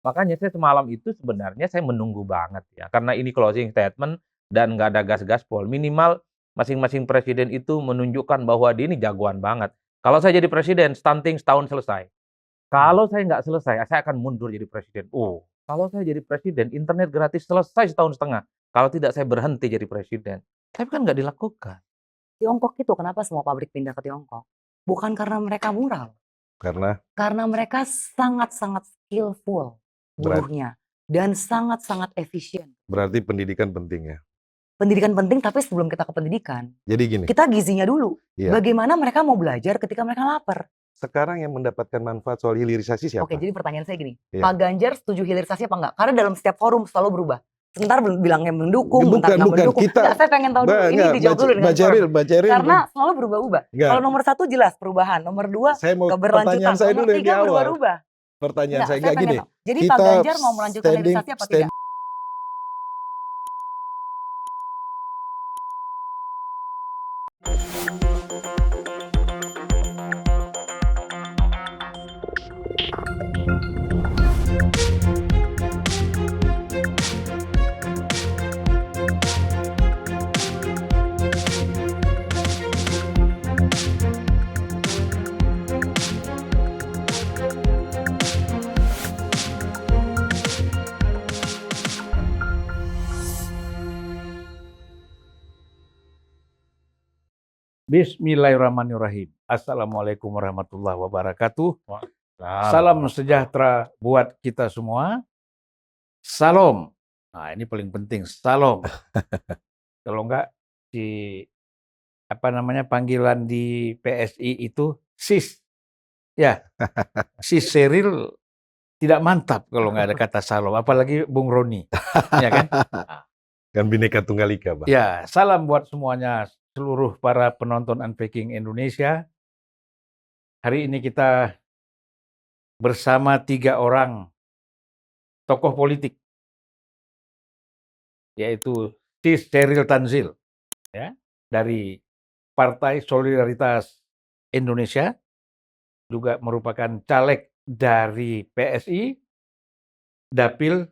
Makanya saya semalam itu sebenarnya saya menunggu banget ya, karena ini closing statement dan nggak ada gas-gaspol. Minimal masing-masing presiden itu menunjukkan bahwa dia ini jagoan banget. Kalau saya jadi presiden, stunting setahun selesai. Kalau saya nggak selesai, saya akan mundur jadi presiden. Oh, kalau saya jadi presiden, internet gratis selesai setahun setengah. Kalau tidak, saya berhenti jadi presiden. Tapi kan nggak dilakukan. Tiongkok itu kenapa semua pabrik pindah ke Tiongkok? Bukan karena mereka murah, Karena karena mereka sangat-sangat skillful berat buruhnya dan sangat-sangat efisien. berarti pendidikan penting ya. Pendidikan penting, tapi sebelum kita ke pendidikan, Jadi gini, kita gizinya dulu. iya. Bagaimana mereka mau belajar ketika mereka lapar? Sekarang yang mendapatkan manfaat soal hilirisasi siapa? Oke, jadi pertanyaan saya gini, Iya. Pak Ganjar setuju hilirisasi apa enggak? Karena dalam setiap forum selalu berubah. Sebentar bilangnya mendukung, bentar nggak Bukan, mendukung. kita Enggak, saya pengen tahu dulu. Ini dijawab dulu dengan forum. Mbak Ceril, Karena selalu berubah-ubah. Enggak. Kalau nomor 1 jelas perubahan, nomor 2 saya mau keberlanjutan, pertanyaan saya nomor dulu yang 3 di awal. berubah-ubah. Pertanyaan Enggak, saya saya enggak pengen gini. tahu. Jadi Pak Ganjar mau melanjutkan hilirisasi apa tidak? Bismillahirrahmanirrahim. Assalamualaikum warahmatullahi wabarakatuh. Salam sejahtera buat kita semua. Salam. Nah, ini paling penting, salam. Kalau enggak di panggilan di PSI itu sis. Ya. Sis Seril tidak mantap kalau nggak ada kata salam, apalagi Bung Roni. Ya kan? Kan Bhinneka Tunggal Ika, Bang. Ya, salam buat semuanya, seluruh para penonton Unpacking Indonesia. Hari ini kita bersama 3 orang tokoh politik, yaitu Sis Seril Tanzil, ya, dari Partai Solidaritas Indonesia, juga merupakan caleg dari PSI, Dapil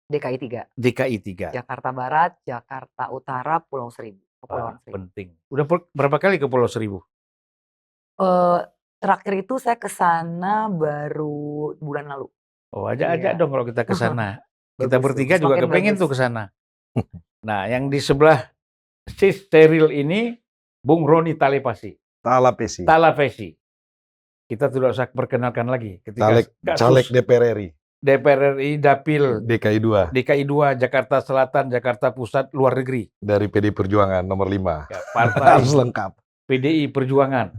DKI 3. 3. Jakarta Barat, Jakarta Utara, Pulau Seribu. Kepulauan Seribu. Penting. Udah berapa kali ke Pulau Seribu? Terakhir itu saya ke sana baru bulan lalu. Oh, ajak dong kalau kita ke sana. Kita Bagus, bertiga bagus. juga Makin kepengen bagus. tuh ke sana. Nah, yang di sebelah Sis Seril ini Bung Roni Talapesi. Kita tidak usah perkenalkan lagi ketika Caleg DPR RI. DPR RI Dapil DKI 2 Jakarta Selatan, Jakarta Pusat, luar negeri. dari PDI Perjuangan nomor 5. Ya, Partai Harus lengkap. PDI Perjuangan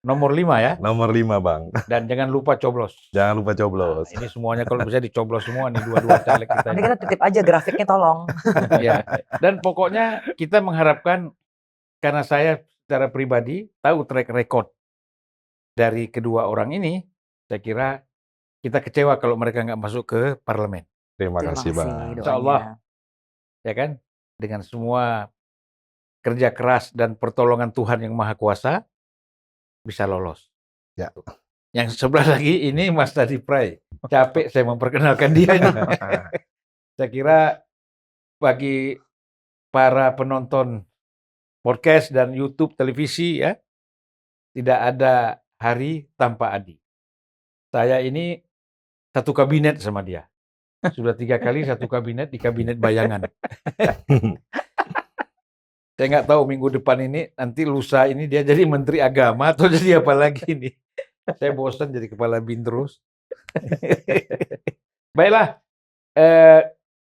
nomor 5 ya. Nomor 5, Bang. Dan jangan lupa coblos. Jangan lupa coblos. Nah, ini semuanya kalau bisa dicoblos semua nih dua-dua caleg kita. Nanti kita titip aja grafiknya tolong. Ya. Dan pokoknya kita mengharapkan, karena saya secara pribadi tahu track record dari kedua orang ini, saya kira kita kecewa kalau mereka nggak masuk ke parlemen. Terima kasih, Bang. doanya. Insya Allah, ya kan, dengan semua kerja keras dan pertolongan Tuhan yang Maha Kuasa bisa lolos. Ya. Yang sebelah lagi ini Mas Tadi Pray. Capek saya memperkenalkan dia ini. Saya kira bagi para penonton podcast dan YouTube televisi ya, tidak ada hari tanpa Adi. Saya ini satu kabinet sama dia. Sudah 3 kali satu kabinet di kabinet bayangan. Saya nggak tahu minggu depan ini, nanti lusa ini dia jadi Menteri Agama atau jadi apa lagi nih. Saya bosan jadi kepala bin terus. Baiklah,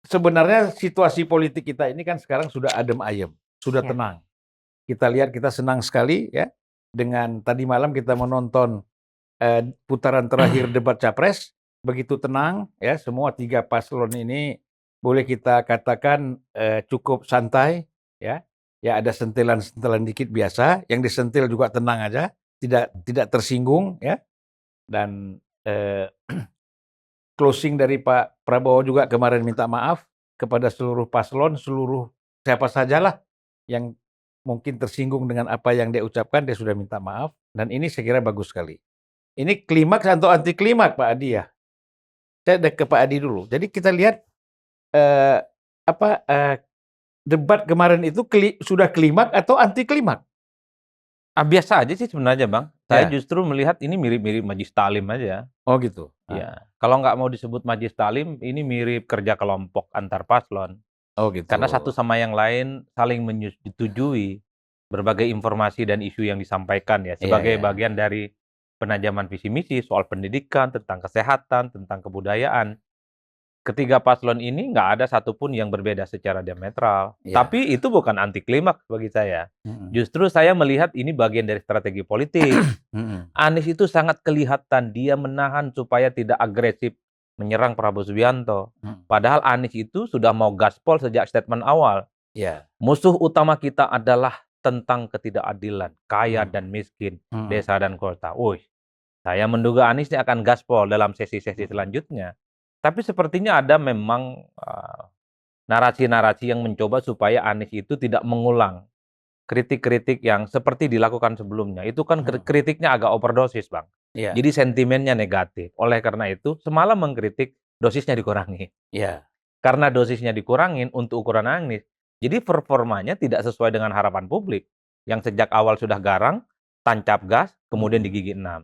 sebenarnya situasi politik kita ini kan sekarang sudah adem ayem, sudah tenang. Kita lihat, kita senang sekali ya dengan tadi malam kita menonton putaran terakhir debat capres, begitu tenang ya, semua 3 paslon ini boleh kita katakan cukup santai ya. Ya ada sentilan-sentilan dikit biasa, yang disentil juga tenang aja, tidak tersinggung ya. Dan closing dari Pak Prabowo juga kemarin minta maaf kepada seluruh paslon, seluruh siapa sajalah yang mungkin tersinggung dengan apa yang dia ucapkan, dia sudah minta maaf, dan ini saya kira bagus sekali. Ini klimaks atau anti klimaks Pak Adi ya? Saya ke Pak Adi dulu. Jadi kita lihat eh, debat kemarin itu sudah klimak atau anti klimak? Biasa aja sih sebenarnya Bang. Saya Ya. justru melihat ini mirip-mirip Majlis Taklim aja. Oh gitu. Ya, kalau nggak mau disebut Majlis Taklim, ini mirip kerja kelompok antar paslon. Oh gitu. Karena satu sama yang lain saling menyetujui berbagai informasi dan isu yang disampaikan ya, Iya, sebagai iya. bagian dari penajaman visi misi soal pendidikan, tentang kesehatan, tentang kebudayaan. Ketiga paslon ini nggak ada satupun yang berbeda secara diametral. Iya. Tapi itu bukan anti klimaks bagi saya. Mm-mm. Justru saya melihat ini bagian dari strategi politik. Mm-mm. Anies itu sangat kelihatan dia menahan supaya tidak agresif menyerang Prabowo Subianto. Padahal Anies itu sudah mau gaspol sejak statement awal. Iya. Musuh utama kita adalah tentang ketidakadilan, kaya Hmm. dan miskin, Mm-mm. desa dan kota. Wih, saya menduga Anies ini akan gaspol dalam sesi-sesi selanjutnya. Tapi sepertinya ada memang narasi-narasi yang mencoba supaya Anies itu tidak mengulang kritik-kritik yang seperti dilakukan sebelumnya. Itu kan kritiknya agak overdosis, Bang. Iya. Jadi sentimennya negatif. Oleh karena itu, semalam mengkritik dosisnya dikurangi. Iya. Karena dosisnya dikurangin untuk ukuran Anies, jadi performanya tidak sesuai dengan harapan publik. Yang sejak awal sudah garang, tancap gas, kemudian di gigi 6.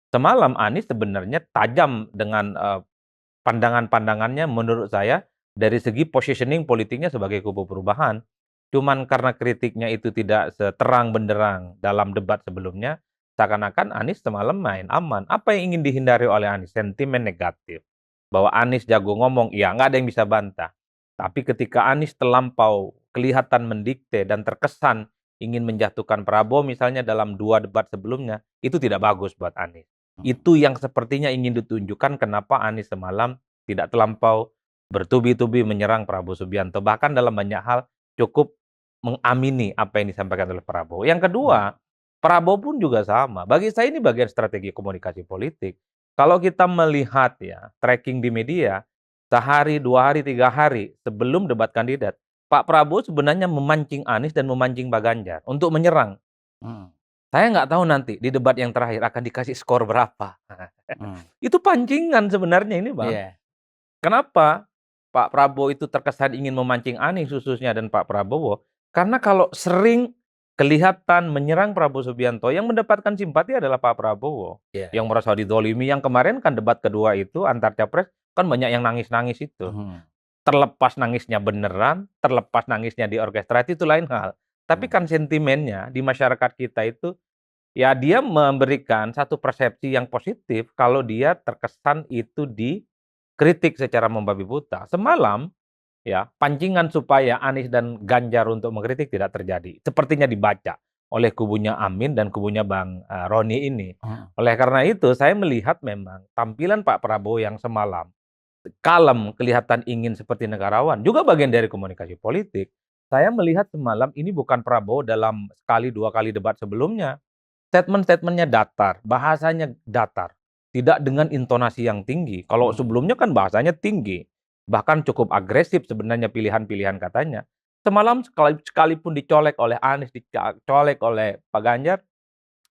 Semalam Anies sebenarnya tajam dengan pandangan-pandangannya menurut saya dari segi positioning politiknya sebagai kubu perubahan. Cuman karena kritiknya itu tidak seterang benderang dalam debat sebelumnya, seakan-akan Anies semalam main aman. Apa yang ingin dihindari oleh Anies? Sentimen negatif. Bahwa Anies jago ngomong, ya nggak ada yang bisa bantah. Tapi ketika Anies terlampau kelihatan mendikte dan terkesan ingin menjatuhkan Prabowo misalnya dalam 2 debat sebelumnya, itu tidak bagus buat Anies. Itu yang sepertinya ingin ditunjukkan kenapa Anies semalam tidak terlampau bertubi-tubi menyerang Prabowo Subianto. Bahkan dalam banyak hal cukup mengamini apa yang disampaikan oleh Prabowo. Yang kedua, Prabowo pun juga sama. Bagi saya ini bagian strategi komunikasi politik. Kalau kita melihat ya, tracking di media, sehari, 2 hari, 3 hari sebelum debat kandidat, Pak Prabowo sebenarnya memancing Anies dan memancing Pak Ganjar untuk menyerang. Saya nggak tahu nanti di debat yang terakhir akan dikasih skor berapa. Itu pancingan sebenarnya ini, Bang. Iya. Kenapa Pak Prabowo itu terkesan ingin memancing Anies khususnya dan Pak Prabowo? Karena kalau sering kelihatan menyerang Prabowo Subianto, yang mendapatkan simpati adalah Pak Prabowo. Iya. Yang merasa didolimi. Yang kemarin kan debat kedua itu antar capres, kan banyak yang nangis-nangis itu. Terlepas nangisnya beneran, terlepas nangisnya diorkestrasi itu lain hal. Tapi kan sentimennya di masyarakat kita itu, ya dia memberikan satu persepsi yang positif kalau dia terkesan itu dikritik secara membabi buta. Semalam, ya pancingan supaya Anies dan Ganjar untuk mengkritik tidak terjadi. Sepertinya dibaca oleh kubunya Amin dan kubunya Bang Roni ini. Oleh karena itu, saya melihat memang tampilan Pak Prabowo yang semalam kalem, kelihatan ingin seperti negarawan, juga bagian dari komunikasi politik. Saya melihat semalam ini bukan Prabowo dalam sekali 2 kali debat sebelumnya. Statement-statementnya datar, bahasanya datar. Tidak dengan intonasi yang tinggi. Kalau sebelumnya kan bahasanya tinggi. Bahkan cukup agresif sebenarnya pilihan-pilihan katanya. Semalam sekalipun dicolek oleh Anies, dicolek oleh Pak Ganjar,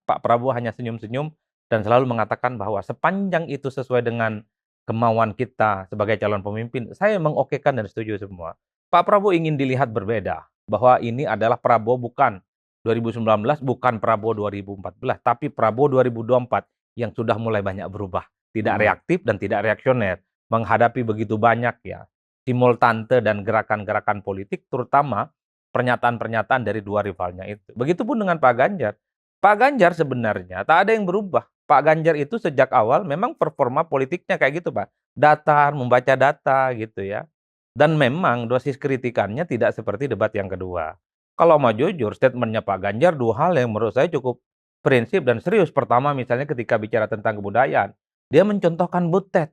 Pak Prabowo hanya senyum-senyum dan selalu mengatakan bahwa sepanjang itu sesuai dengan kemauan kita sebagai calon pemimpin, saya mengokekan dan setuju semua. Pak Prabowo ingin dilihat berbeda, bahwa ini adalah Prabowo bukan 2019, bukan Prabowo 2014, tapi Prabowo 2024 yang sudah mulai banyak berubah, tidak reaktif dan tidak reaksioner, menghadapi begitu banyak ya simultante dan gerakan-gerakan politik, terutama pernyataan-pernyataan dari 2 rivalnya itu. Begitupun dengan Pak Ganjar. Pak Ganjar sebenarnya tak ada yang berubah. Pak Ganjar itu sejak awal memang performa politiknya kayak gitu, Pak. Datar, membaca data gitu ya. Dan memang dosis kritikannya tidak seperti debat yang kedua. Kalau mau jujur, statementnya Pak Ganjar 2 hal yang menurut saya cukup prinsip dan serius. Pertama misalnya ketika bicara tentang kebudayaan, dia mencontohkan Butet.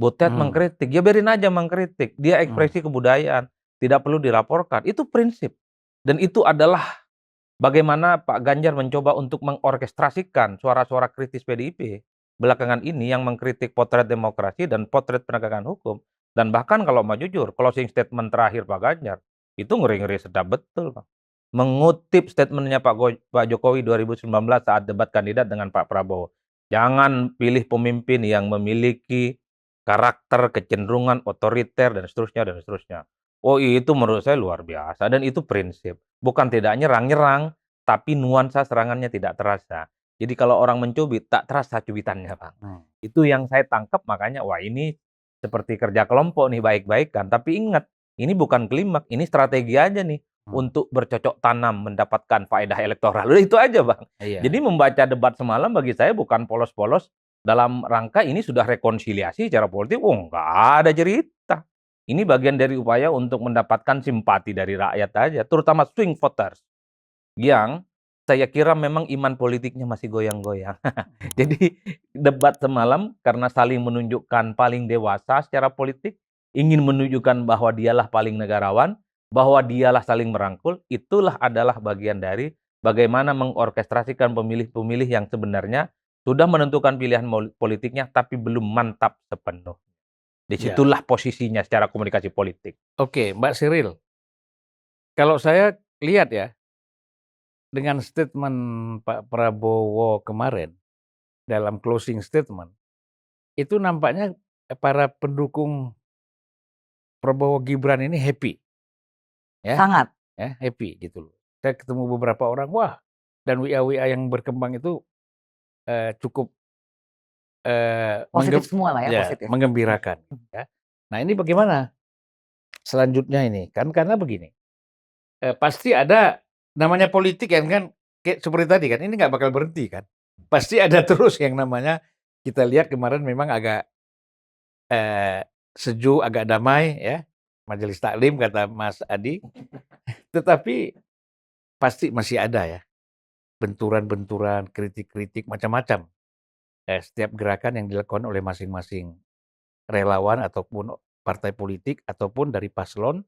Butet mengkritik, ya biarin aja mengkritik. Dia ekspresi kebudayaan, tidak perlu dilaporkan. Itu prinsip. Dan itu adalah bagaimana Pak Ganjar mencoba untuk mengorkestrasikan suara-suara kritis PDIP belakangan ini yang mengkritik potret demokrasi dan potret penegakan hukum. Dan bahkan kalau mau jujur, closing statement terakhir Pak Ganjar, itu ngeri-ngeri sedap betul, Pak. Mengutip statementnya Pak Jokowi 2019 saat debat kandidat dengan Pak Prabowo. Jangan pilih pemimpin yang memiliki karakter, kecenderungan otoriter dan seterusnya dan seterusnya. Oh, itu menurut saya luar biasa dan itu prinsip. Bukan tidak nyerang-nyerang, tapi nuansa serangannya tidak terasa. Jadi kalau orang mencubit, tak terasa cubitannya, Bang. Itu yang saya tangkap, makanya wah ini seperti kerja kelompok nih, baik-baikan. Tapi ingat, ini bukan klimaks, ini strategi aja nih untuk bercocok tanam mendapatkan faedah elektoral. Udah itu aja, Bang. Iya. Jadi membaca debat semalam bagi saya bukan polos-polos dalam rangka ini sudah rekonsiliasi secara politik. Oh, nggak ada cerita. Ini bagian dari upaya untuk mendapatkan simpati dari rakyat aja, terutama swing voters yang saya kira memang iman politiknya masih goyang-goyang. Jadi debat semalam karena saling menunjukkan paling dewasa secara politik, ingin menunjukkan bahwa dialah paling negarawan, bahwa dialah saling merangkul, itulah adalah bagian dari bagaimana mengorkestrasikan pemilih-pemilih yang sebenarnya sudah menentukan pilihan politiknya tapi belum mantap sepenuh. Ya. Disitulah posisinya secara komunikasi politik. Oke, Mbak Sheryl. Kalau saya lihat ya, dengan statement Pak Prabowo kemarin, dalam closing statement, itu nampaknya para pendukung Prabowo Gibran ini happy. Ya, Sangat. ya happy gitu loh. Saya ketemu beberapa orang, wah, dan WA-WA yang berkembang itu cukup Positif semua lah ya, positif. menggembirakan. Ya. Nah ini bagaimana selanjutnya ini? Kan karena begini, pasti ada namanya politik kan kayak seperti tadi kan, ini nggak bakal berhenti kan. Pasti ada terus yang namanya, kita lihat kemarin memang agak sejuk, agak damai ya, majelis taklim kata Mas Adi. Tetapi pasti masih ada ya, benturan-benturan, kritik-kritik, macam-macam. Setiap gerakan yang dilakukan oleh masing-masing relawan ataupun partai politik, ataupun dari paslon,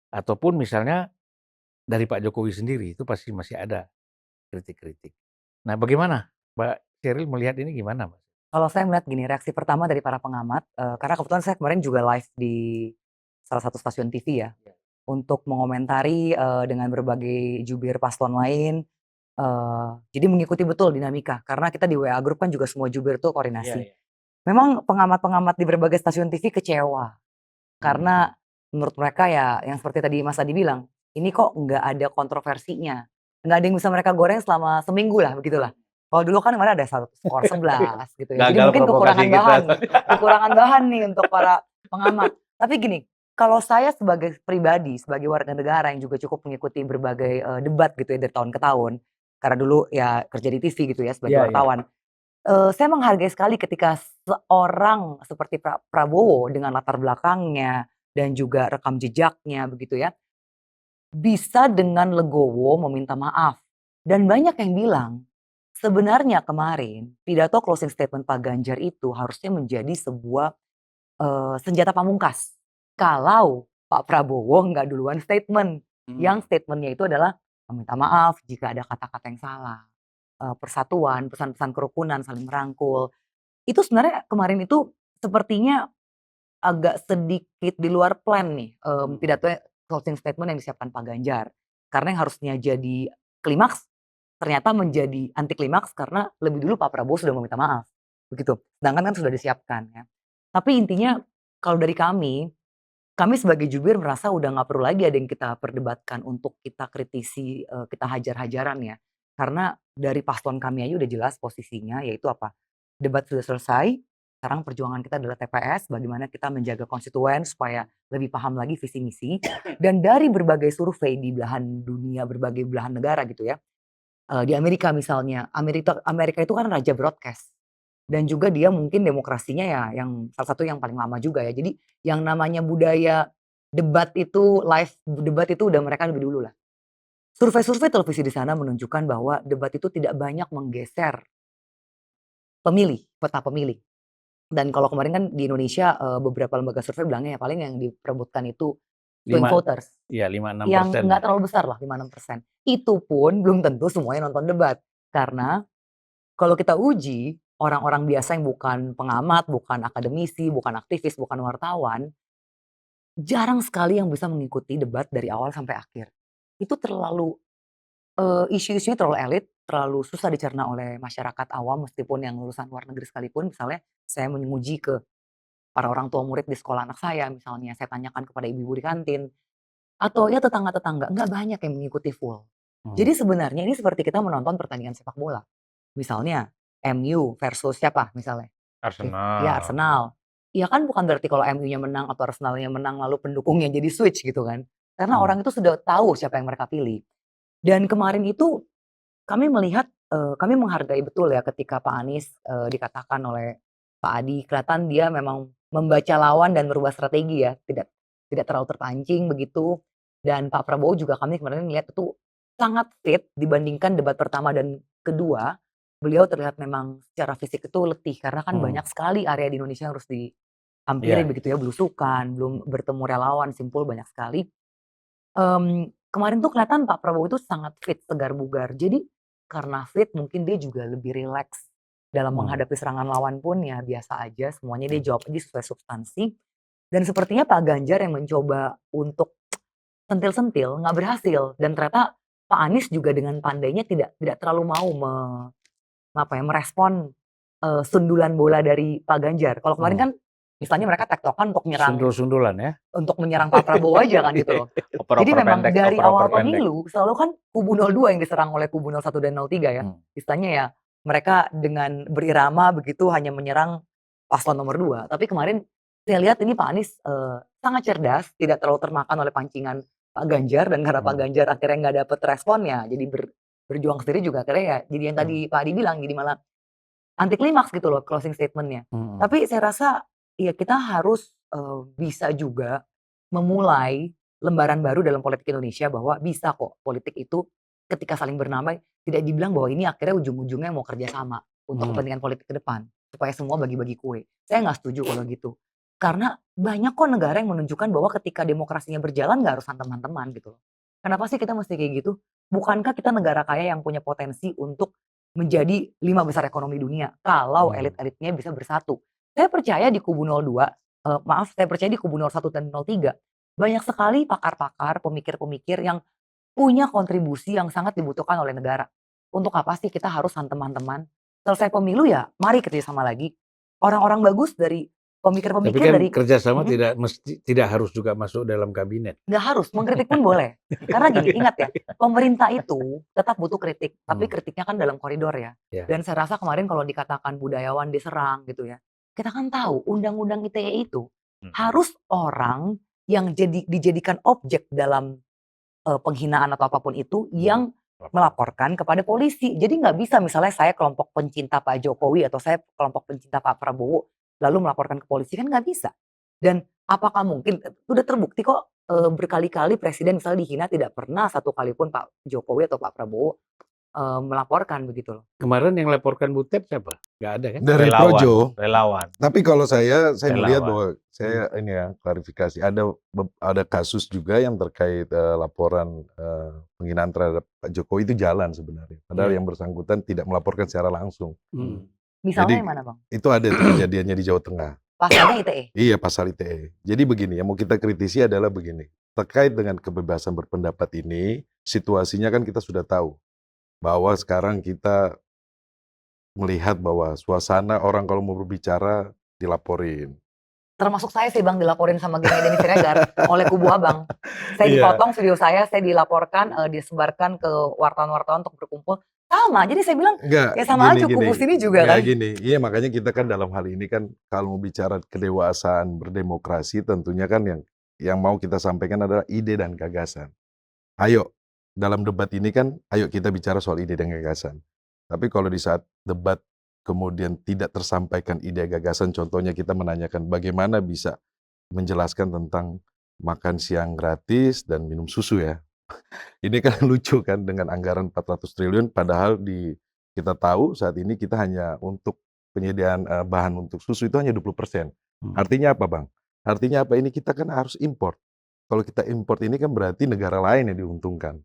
ataupun misalnya dari Pak Jokowi sendiri, itu pasti masih ada kritik-kritik. Nah bagaimana Mbak Sheryl melihat ini gimana, Mas? Kalau saya melihat gini, reaksi pertama dari para pengamat, karena kebetulan saya kemarin juga live di salah satu stasiun TV ya, untuk mengomentari, dengan berbagai jubir paslon lain, jadi mengikuti betul dinamika, karena kita di WA Group kan juga semua jubir tuh koordinasi. Memang pengamat-pengamat di berbagai stasiun TV kecewa, karena menurut mereka ya yang seperti tadi Mas Adi bilang, ini kok nggak ada kontroversinya, nggak ada yang bisa mereka goreng selama seminggu lah, begitulah. Kalau dulu kan kemarin ada skor 11 gitu ya, jadi Gagal mungkin provokasi kekurangan bahan nih untuk para pengamat. Tapi gini, kalau saya sebagai pribadi, sebagai warga negara yang juga cukup mengikuti berbagai, debat gitu ya dari tahun ke tahun, karena dulu ya kerja di TV gitu ya sebagai wartawan. Saya menghargai sekali ketika seorang seperti Prabowo dengan latar belakangnya dan juga rekam jejaknya begitu ya, bisa dengan legowo meminta maaf. Dan banyak yang bilang, sebenarnya kemarin pidato closing statement Pak Ganjar itu harusnya menjadi sebuah, senjata pamungkas. Kalau Pak Prabowo nggak duluan statement, yang statement-nya itu adalah meminta maaf jika ada kata-kata yang salah, persatuan, pesan-pesan kerukunan, saling merangkul. Itu sebenarnya kemarin itu sepertinya agak sedikit di luar plan nih, pidato closing statement yang disiapkan Pak Ganjar. Karena yang harusnya jadi klimaks, ternyata menjadi anti klimaks karena lebih dulu Pak Prabowo sudah meminta maaf, begitu. Sedangkan kan sudah disiapkan ya. Tapi intinya kalau dari kami sebagai jubir merasa udah nggak perlu lagi ada yang kita perdebatkan untuk kita kritisi, kita hajar-hajaran ya. Karena dari paslon kami aja udah jelas posisinya, yaitu apa, debat sudah selesai, sekarang perjuangan kita adalah TPS, bagaimana kita menjaga konstituen supaya lebih paham lagi visi misi. Dan dari berbagai survei di belahan dunia, berbagai belahan negara gitu ya, di Amerika misalnya, Amerika itu kan raja broadcast. Dan juga dia mungkin demokrasinya ya yang salah satu yang paling lama juga ya. Jadi yang namanya budaya debat itu, live debat itu udah mereka lebih dulu lah. Survei-survei televisi di sana menunjukkan bahwa debat itu tidak banyak menggeser pemilih, peta pemilih. Dan kalau kemarin kan di Indonesia, beberapa lembaga survei bilangnya ya paling yang diperebutkan itu swing voters. Iya 5-6%. Yang nggak terlalu besar lah, 5-6%. Itu pun belum tentu semuanya nonton debat. Karena kalau kita uji, orang-orang biasa yang bukan pengamat, bukan akademisi, bukan aktivis, bukan wartawan, jarang sekali yang bisa mengikuti debat dari awal sampai akhir. Itu terlalu, isu-isunya terlalu elit, terlalu susah dicerna oleh masyarakat awam meskipun yang lulusan luar negeri sekalipun. Misalnya saya menguji ke para orang tua murid di sekolah anak saya misalnya, saya tanyakan kepada ibu-ibu di kantin, atau ya tetangga-tetangga, nggak banyak yang mengikuti full. Hmm. Jadi sebenarnya ini seperti kita menonton pertandingan sepak bola. Misalnya MU versus siapa misalnya? Ya Arsenal. Arsenal. Ya kan bukan berarti kalau MU-nya menang atau Arsenalnya menang lalu pendukungnya jadi switch gitu kan. Karena Hmm. orang itu sudah tahu siapa yang mereka pilih. Dan kemarin itu kami melihat, kami menghargai betul ya ketika Pak Anies, dikatakan oleh Pak Adi, kelihatan dia memang membaca lawan dan merubah strategi ya, tidak tidak terlalu terpancing begitu. Dan Pak Prabowo juga kami kemarin lihat itu sangat fit dibandingkan debat pertama dan kedua. Beliau terlihat memang secara fisik itu letih karena kan banyak sekali area di Indonesia yang harus dihampiri Iya. begitu ya, belusukan, belum bertemu relawan, simpul banyak sekali. Kemarin tuh kelihatan Pak Prabowo itu sangat fit, segar bugar. Jadi karena fit mungkin dia juga lebih rileks dalam Hmm. menghadapi serangan lawan pun ya biasa aja, semuanya dia jawab aja sesuai substansi. Dan sepertinya Pak Ganjar yang mencoba untuk sentil-sentil nggak berhasil dan ternyata Pak Anies juga dengan pandainya tidak terlalu mau merespon, sundulan bola dari Pak Ganjar. Kalau kemarin kan misalnya mereka tektokan Sundul-sundulan ya. untuk menyerang Pak Prabowo aja kan gitu loh. Jadi Oper-oper memang pendek, dari oper-oper awal pendek. pemilu selalu kan kubu 02 yang diserang oleh kubu 01 dan 03 ya. Istilahnya ya mereka dengan berirama begitu hanya menyerang paslon nomor 2. Tapi kemarin saya lihat ini Pak Anies sangat cerdas, tidak terlalu termakan oleh pancingan Pak Ganjar dan karena Pak Ganjar akhirnya nggak dapet responnya, jadi berjuang sendiri juga akhirnya ya jadi yang tadi Pak Adi bilang jadi malah anti klimaks gitu loh closing statement-nya. Tapi saya rasa ya kita harus bisa juga memulai lembaran baru dalam politik Indonesia bahwa bisa kok politik itu ketika saling bernamai tidak dibilang bahwa ini akhirnya ujung-ujungnya mau kerjasama untuk kepentingan politik ke depan supaya semua bagi-bagi kue. Saya nggak setuju kalau gitu. Karena banyak kok negara yang menunjukkan bahwa ketika demokrasinya berjalan nggak harus teman-teman gitu loh. Kenapa sih kita mesti kayak gitu? Bukankah kita negara kaya yang punya potensi untuk menjadi 5 besar ekonomi dunia kalau elit-elitnya bisa bersatu? Saya percaya di kubu 02, saya percaya di kubu 01 dan 03 banyak sekali pakar-pakar, pemikir-pemikir yang punya kontribusi yang sangat dibutuhkan oleh negara. Untuk apa sih kita harus teman-teman? Selesai pemilu ya mari kerjasama lagi. Orang-orang bagus dari Tapi pemikir-pemikir kan dari kerjasama tidak harus juga masuk dalam kabinet. nggak harus, mengkritik pun boleh. Karena gini, ingat ya, pemerintah itu tetap butuh kritik, tapi kritiknya kan dalam koridor ya. Ya. Dan saya rasa kemarin kalau dikatakan budayawan diserang gitu ya, kita kan tahu undang-undang ITE itu harus orang yang dijadikan objek dalam penghinaan atau apapun itu yang melaporkan kepada polisi. Jadi nggak bisa misalnya saya kelompok pencinta Pak Jokowi atau saya kelompok pencinta Pak Prabowo lalu melaporkan ke polisi kan nggak bisa. Dan apakah mungkin udah terbukti kok berkali-kali presiden misalnya dihina tidak pernah satu kali pun Pak Jokowi atau Pak Prabowo melaporkan begitu loh. Kemarin yang laporkan Butet siapa? Nggak ada kan? Dari Projo. Relawan. Tapi kalau saya melihat Relawan. bahwa saya ini ya klarifikasi ada kasus juga yang terkait laporan penghinaan terhadap Pak Jokowi itu jalan sebenarnya. Padahal yang bersangkutan tidak melaporkan secara langsung. Misalnya Jadi, yang mana Bang? Itu ada tuh kejadiannya di Jawa Tengah. Pasalnya ITE. Iya, pasal ITE. Jadi begini, yang mau kita kritisi adalah begini. Terkait dengan kebebasan berpendapat ini, situasinya kan kita sudah tahu bahwa sekarang kita melihat bahwa suasana orang kalau mau berbicara dilaporin. Termasuk saya sih Bang dilaporin sama geng Denny Siregar oleh kubu Abang. Saya Iya. dipotong video saya dilaporkan, disebarkan ke wartawan-wartawan untuk berkumpul. Sama, jadi saya bilang Enggak, ya sama aja kubu sini juga enggak kan. gini. Iya, makanya kita kan dalam hal ini kan kalau mau bicara kedewasaan berdemokrasi tentunya kan yang mau kita sampaikan adalah ide dan gagasan. Ayo, dalam debat ini kan ayo kita bicara soal ide dan gagasan. Tapi kalau di saat debat kemudian tidak tersampaikan ide gagasan, contohnya kita menanyakan bagaimana bisa menjelaskan tentang makan siang gratis dan minum susu ya. Ini kan lucu kan dengan anggaran 400 triliun padahal kita tahu saat ini kita hanya untuk penyediaan bahan untuk susu itu hanya 20%. Artinya apa Bang? Artinya apa? Ini kita kan harus import. Kalau kita import ini kan berarti negara lain yang diuntungkan.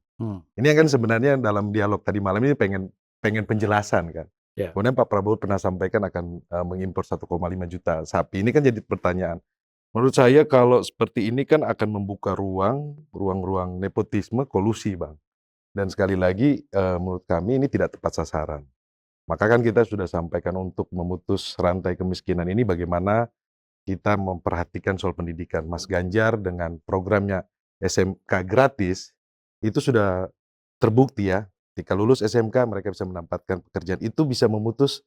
Ini yang kan sebenarnya dalam dialog tadi malam ini pengen penjelasan kan. Ya. Kemudian Pak Prabowo pernah sampaikan akan mengimpor 1,5 juta sapi. Ini kan jadi pertanyaan. Menurut saya kalau seperti ini kan akan membuka ruang-ruang nepotisme, kolusi Bang. Dan sekali lagi menurut kami ini tidak tepat sasaran. Maka kan kita sudah sampaikan untuk memutus rantai kemiskinan ini bagaimana kita memperhatikan soal pendidikan. Mas Ganjar dengan programnya SMK gratis, itu sudah terbukti ya, ketika lulus SMK mereka bisa mendapatkan pekerjaan. Itu bisa memutus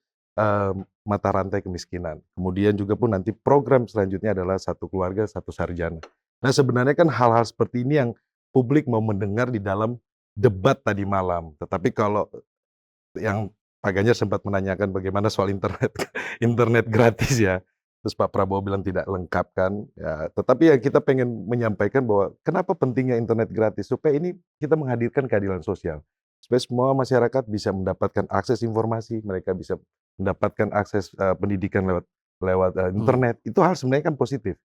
mata rantai kemiskinan. Kemudian juga pun nanti program selanjutnya adalah satu keluarga, satu sarjana. Nah sebenarnya kan hal-hal seperti ini yang publik mau mendengar di dalam debat tadi malam. Tetapi kalau yang Pak Ganjar sempat menanyakan bagaimana soal internet internet gratis ya. Terus Pak Prabowo bilang tidak lengkap kan. Ya, tetapi ya kita pengen menyampaikan bahwa kenapa pentingnya internet gratis supaya ini kita menghadirkan keadilan sosial. Supaya semua masyarakat bisa mendapatkan akses informasi, mereka bisa mendapatkan akses pendidikan lewat lewat internet. Itu hal sebenarnya kan positif.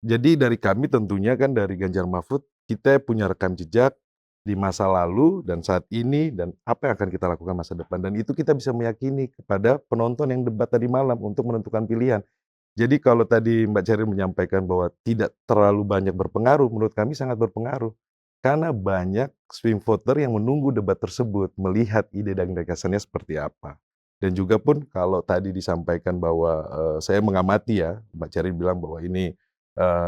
Jadi dari kami tentunya kan dari Ganjar Mahfud kita punya rekam jejak di masa lalu dan saat ini dan apa yang akan kita lakukan masa depan dan itu kita bisa meyakini kepada penonton yang debat tadi malam untuk menentukan pilihan. Jadi kalau tadi Mbak Ceril menyampaikan bahwa tidak terlalu banyak berpengaruh, menurut kami sangat berpengaruh. Karena banyak swing voter yang menunggu debat tersebut, melihat ide dan gagasannya seperti apa. Dan juga pun kalau tadi disampaikan bahwa saya mengamati ya, Mbak Ceril bilang bahwa ini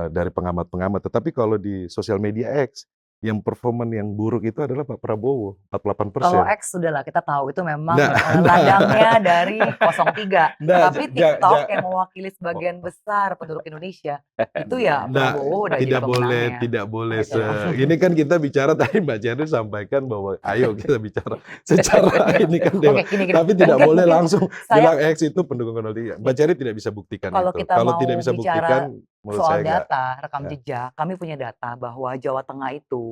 dari pengamat-pengamat. Tetapi kalau di sosial media X, yang performan yang buruk itu adalah Pak Prabowo, Kalau 48%. X sudahlah kita tahu itu memang Nah, ladangnya dari 03. nah, Tapi ja- TikTok ja- yang mewakili sebagian besar penduduk Indonesia itu ya Nah, Prabowo udah jadi tidak boleh, pemenangnya. tidak boleh. Gitu. Ini kan kita bicara tadi Mbak Ceril sampaikan bahwa ayo kita bicara secara ini kan dewa. Oke, gini. Tapi tidak Mungkin- boleh mungkin langsung saya- bilang X itu pendukung 03. Mbak Ceril tidak bisa buktikan Kalau itu. kita Kalau mau tidak bisa bicara buktikan, menurut soal saya enggak. data, rekam Ya. jejak, kami punya data bahwa Jawa Tengah itu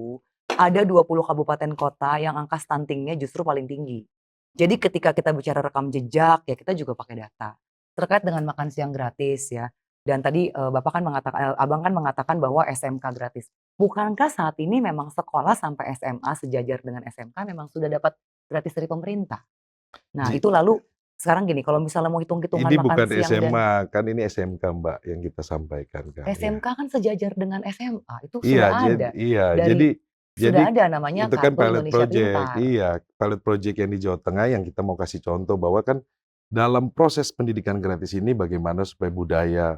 ada 20 kabupaten kota yang angka stuntingnya justru paling tinggi. Jadi ketika kita bicara rekam jejak, ya kita juga pakai data. Terkait dengan makan siang gratis ya. Dan tadi Abang kan mengatakan bahwa SMK gratis. Bukankah saat ini memang sekolah sampai SMA sejajar dengan SMK memang sudah dapat gratis dari pemerintah? Nah Ji- itu lalu sekarang gini, kalau misalnya mau hitung-hitungan Ini makan bukan siang dan SMA, kan ini SMK Mbak yang kita sampaikan kan. Ya. SMK kan sejajar dengan SMA, itu Iya, sudah ada. jadi Sudah ada namanya itu kan Kartu pilot Indonesia project. Pintar. Iya, pilot project yang di Jawa Tengah yang kita mau kasih contoh bahwa kan dalam proses pendidikan gratis ini bagaimana supaya budaya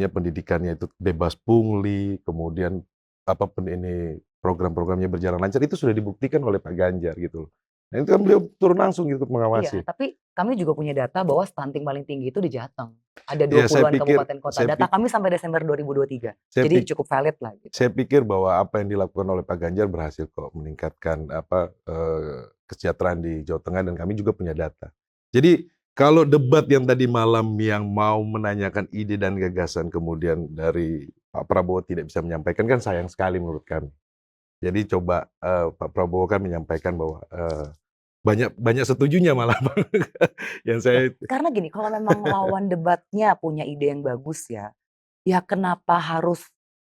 pendidikannya itu bebas pungli, kemudian ini program-programnya berjalan lancar itu sudah dibuktikan oleh Pak Ganjar gitu. Nah, itu kan beliau turun langsung gitu Iya, mengawasi. tapi kami juga punya data bahwa stunting paling tinggi itu di Jateng. Ada Ya, saya 20-an pikir- kabupaten kota. saya Data pik- kami sampai Desember 2023. Saya Jadi pik- cukup valid lah gitu. Saya pikir bahwa apa yang dilakukan oleh Pak Ganjar berhasil kok meningkatkan kesejahteraan di Jawa Tengah dan kami juga punya data. Jadi kalau debat yang tadi malam yang mau menanyakan ide dan gagasan kemudian dari Pak Prabowo tidak bisa menyampaikan kan sayang sekali menurut kami. Jadi coba Pak Prabowo kan menyampaikan bahwa banyak setujunya malah yang saya Karena gini, kalau memang lawan debatnya punya ide yang bagus ya kenapa harus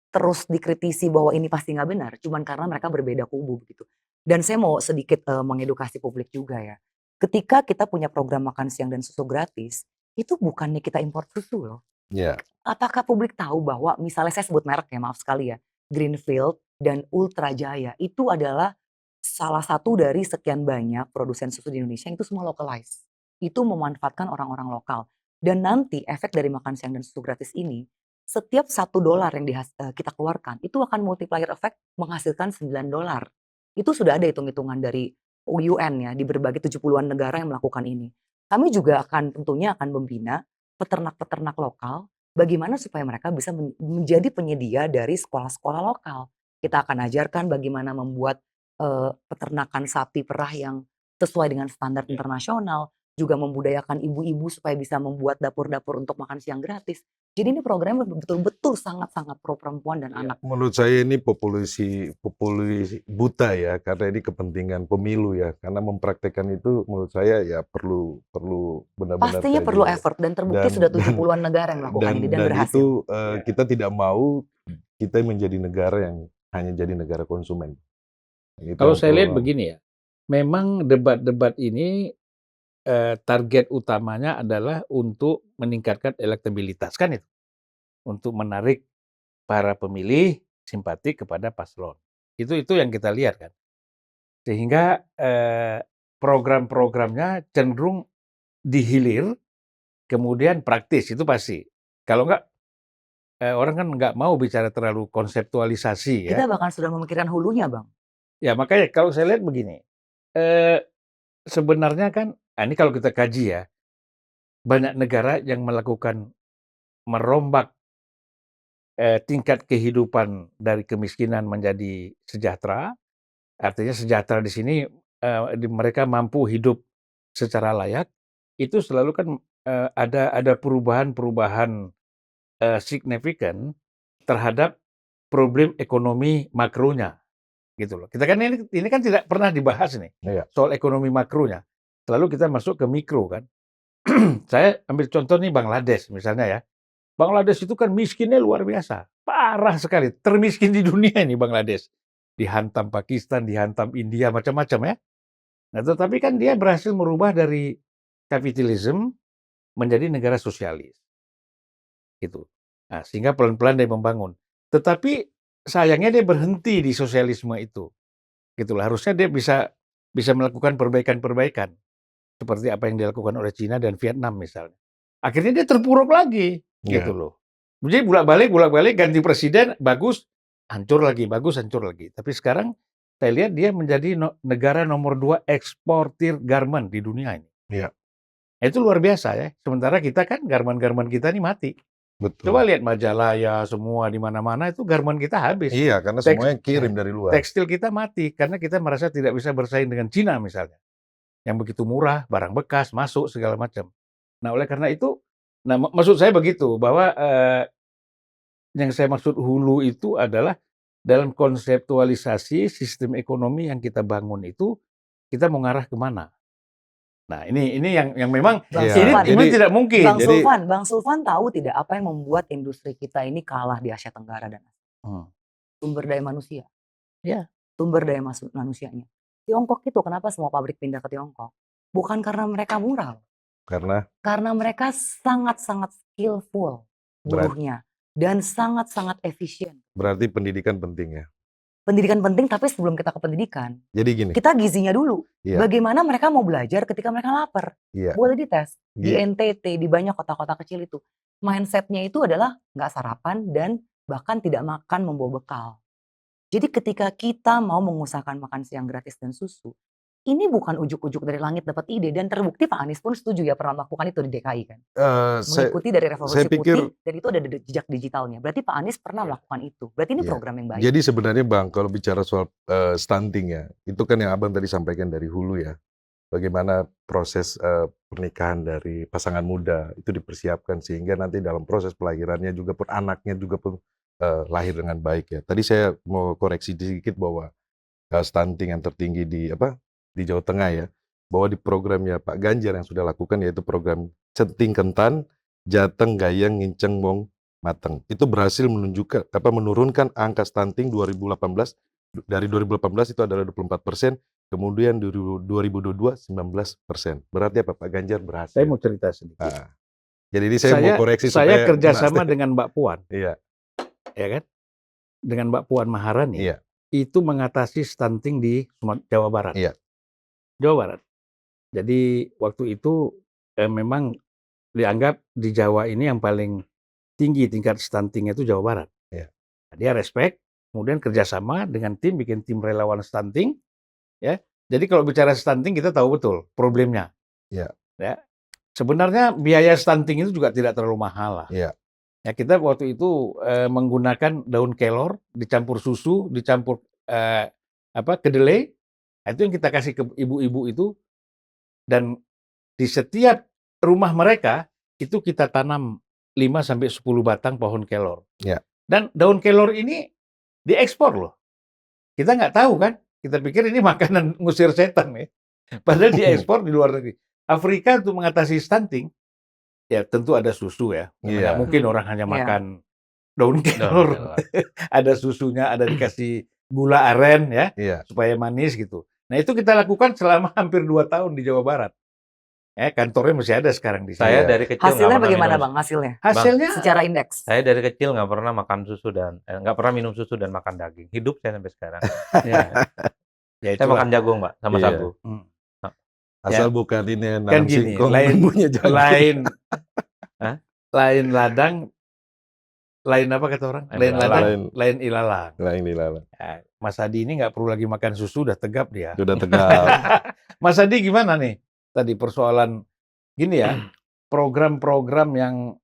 terus dikritisi bahwa ini pasti nggak benar, cuman karena mereka berbeda kubu gitu. Dan saya mau sedikit mengedukasi publik juga ya. Ketika kita punya program makan siang dan susu gratis, itu bukannya kita import susu loh. ya Apakah publik tahu bahwa misalnya saya sebut merek ya, maaf sekali ya, Greenfield dan Ultra Jaya itu adalah salah satu dari sekian banyak produsen susu di Indonesia yang itu semua localized. Itu memanfaatkan orang-orang lokal. Dan nanti efek dari makan siang dan susu gratis ini, setiap $1 yang kita keluarkan, itu akan multiplier effect menghasilkan $9. Itu sudah ada hitung-hitungan dari UN ya, di berbagai 70-an negara yang melakukan ini. Kami juga tentunya akan membina peternak-peternak lokal, bagaimana supaya mereka bisa menjadi penyedia dari sekolah-sekolah lokal. Kita akan ajarkan bagaimana membuat peternakan sapi perah yang sesuai dengan standar internasional, juga membudayakan ibu-ibu supaya bisa membuat dapur-dapur untuk makan siang gratis. Jadi ini programnya betul-betul sangat-sangat pro perempuan dan anak. menurut saya ini populasi buta ya karena ini kepentingan pemilu ya karena mempraktekkan itu menurut saya ya perlu benar-benar Pastinya kaji perlu ya. effort dan terbukti Dan- sudah 70-an negara yang melakukan ini dan berhasil. itu kita tidak mau kita menjadi negara yang hanya jadi negara konsumen. Itu Kalau yang saya perlu. lihat begini ya, memang debat-debat ini target utamanya adalah untuk meningkatkan elektabilitas kan itu, untuk menarik para pemilih simpati kepada paslon. Itu yang kita lihat kan, sehingga program-programnya cenderung dihilir, kemudian praktis itu pasti. Kalau enggak, orang kan nggak mau bicara terlalu konseptualisasi ya. Kita bahkan sudah memikirkan hulunya, Bang. Ya makanya kalau saya lihat begini, sebenarnya kan, ini kalau kita kaji ya, banyak negara yang melakukan merombak tingkat kehidupan dari kemiskinan menjadi sejahtera. Artinya sejahtera di sini mereka mampu hidup secara layak. Itu selalu kan ada perubahan-perubahan signifikan terhadap problem ekonomi makronya, gitu loh. Kita kan ini kan tidak pernah dibahas nih Iya. soal ekonomi makronya. Selalu kita masuk ke mikro kan. Saya ambil contoh nih Bangladesh misalnya ya. Bangladesh itu kan miskinnya luar biasa, parah sekali, termiskin di dunia ini Bangladesh. Dihantam Pakistan, dihantam India, macam-macam ya. Nah, tetapi kan dia berhasil merubah dari kapitalisme menjadi negara sosialis, gitu. Nah, sehingga pelan-pelan dia membangun. Tetapi sayangnya dia berhenti di sosialisme itu, gitu lah. Harusnya dia bisa melakukan perbaikan-perbaikan seperti apa yang dilakukan oleh Cina dan Vietnam misalnya. Akhirnya dia terpuruk lagi, gitu Iya. loh. Jadi bolak-balik ganti presiden, bagus, hancur lagi, bagus, hancur lagi. Tapi sekarang saya lihat dia menjadi negara nomor 2 eksportir garmen di dunia ini. Iya. Itu luar biasa ya. Sementara kita kan garmen-garmen kita ini mati. Coba Betul. lihat Majalaya semua di mana-mana itu garmen kita habis. Iya, karena Teks- semuanya kirim dari luar. Tekstil kita mati karena kita merasa tidak bisa bersaing dengan Cina misalnya. Yang begitu murah, barang bekas masuk segala macam. Nah, oleh karena itu, maksud saya begitu bahwa yang saya maksud hulu itu adalah dalam konseptualisasi sistem ekonomi yang kita bangun itu kita mau ngarah kemana. Nah, ini yang memang Bang Iya, Sulfan, ini jadi- tidak mungkin. Jadi- Bang Sulfan tahu tidak apa yang membuat industri kita ini kalah di Asia Tenggara dan Hmm. sumber daya manusia. Ya. Sumber daya manusianya. Tiongkok itu kenapa semua pabrik pindah ke Tiongkok? Bukan karena mereka murah, karena mereka sangat-sangat skillful buruhnya dan sangat-sangat efisien. berarti pendidikan penting ya. Pendidikan penting, tapi sebelum kita ke pendidikan, Jadi gini, kita gizinya dulu. Iya. Bagaimana mereka mau belajar ketika mereka lapar? Iya. Boleh dites di Iya. NTT, di banyak kota-kota kecil itu. Mindsetnya itu adalah nggak sarapan dan bahkan tidak makan membawa bekal. Jadi ketika kita mau mengusahakan makan siang gratis dan susu, ini bukan ujuk-ujuk dari langit dapat ide, dan terbukti Pak Anies pun setuju ya pernah melakukan itu di DKI kan. Mengikuti dari revolusi saya pikir- putih dan itu ada jejak digitalnya. Berarti Pak Anies pernah melakukan itu. Berarti ini Iya. program yang baik. Jadi sebenarnya Bang, kalau bicara soal stunting ya, itu kan yang Abang tadi sampaikan dari hulu ya. Bagaimana proses pernikahan dari pasangan muda itu dipersiapkan sehingga nanti dalam proses pelahirannya juga pun anaknya juga pun lahir dengan baik ya. Tadi saya mau koreksi sedikit bahwa stunting yang tertinggi di Jawa Tengah ya, bahwa di programnya Pak Ganjar yang sudah lakukan yaitu program Centing Kentan, Jateng Gayeng Nginceng Mong Mateng. Itu berhasil menurunkan angka stunting 2018 dari 2018 itu adalah 24%, kemudian 2022 19%. Berarti apa Pak Ganjar berhasil. Saya mau cerita sedikit. Nah, jadi ini saya mau koreksi saya supaya kerjasama dengan Mbak Puan, Iya, ya kan? Dengan Mbak Puan Maharani, iya, itu mengatasi stunting di Jawa Barat. Iya. Jawa Barat. Jadi waktu itu memang dianggap di Jawa ini yang paling tinggi tingkat stuntingnya itu Jawa Barat. Iya. Nah, dia respect, kemudian kerjasama dengan bikin tim relawan stunting, ya. Jadi kalau bicara stunting kita tahu betul problemnya. Iya. Ya. Sebenarnya biaya stunting itu juga tidak terlalu mahal lah. Iya. Ya, kita waktu itu menggunakan daun kelor, dicampur susu, dicampur kedelai. Nah, itu yang kita kasih ke ibu-ibu itu, dan di setiap rumah mereka itu kita tanam 5-10 batang pohon kelor. Ya. Dan daun kelor ini diekspor loh. Kita nggak tahu kan, kita pikir ini makanan ngusir setan ya. Padahal diekspor di luar negeri. Afrika untuk mengatasi stunting, ya tentu ada susu ya. Iya. Nggak mungkin orang hanya Iya. makan daun kelor. Ada susunya, ada dikasih gula aren ya, Iya. supaya manis gitu. Nah, itu kita lakukan selama hampir 2 tahun di Jawa Barat. Kantornya masih ada sekarang di sini. Saya Iya. dari kecil nggak Hasilnya pernah bagaimana minum- Bang? Hasilnya Hasilnya secara indeks. Saya dari kecil nggak pernah makan susu dan nggak pernah minum susu dan makan daging. Hidup saya sampai sekarang. ya, ya Saya itulah. makan jagung, Mbak, sama Iya. sagu. Asal bukan ini Kan nanam gini, singkong lain- bumbunya jagung. lain Hah? lain ladang lain apa kata orang? Lain Lain ilalang. ladang, lain ilalang. Nah ini Ya, Mas Adi ini nggak perlu lagi makan susu, udah tegap dia. sudah tegak. Mas Adi gimana nih? Tadi persoalan gini ya, program-program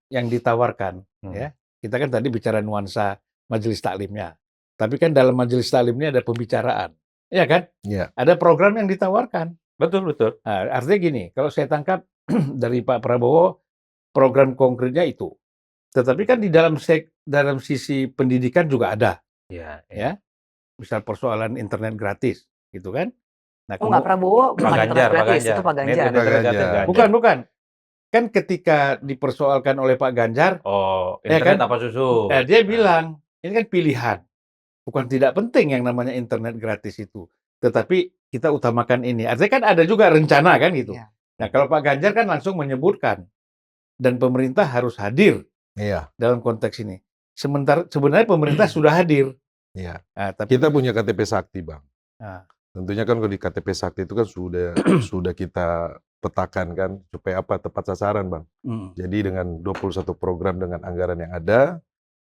yang ditawarkan, ya. Kita kan tadi bicara nuansa majelis taklimnya. Tapi kan dalam majelis taklim ini ada pembicaraan, ya kan? Iya. Ada program yang ditawarkan. Betul, betul. Nah, artinya gini, kalau saya tangkap dari Pak Prabowo, program konkretnya itu. Tetapi kan di dalam sisi pendidikan juga ada, Iya, ya. Misal persoalan internet gratis, gitu kan? Nah, Oh nggak Prabowo, Pak bukan Ganjar, internet Pak gratis, Ganjar. itu Pak Ganjar. Internet gratis Ganjar. Ganjar. bukan. Kan ketika dipersoalkan oleh Pak Ganjar, Oh, Ya internet kan? apa susu? dia Nah, bilang, ini kan pilihan. Bukan tidak penting yang namanya internet gratis itu. Tetapi kita utamakan ini. Artinya kan ada juga rencana kan gitu. Iya. Nah, kalau Pak Ganjar kan langsung menyebutkan. Dan pemerintah harus hadir Iya. dalam konteks ini. Sebenarnya pemerintah sudah hadir. Iya. Nah, tapi Kita punya KTP Sakti, Bang. Nah. Tentunya kan kalau di KTP Sakti itu kan sudah kita petakan kan supaya apa tepat sasaran, Bang. Jadi dengan 21 program dengan anggaran yang ada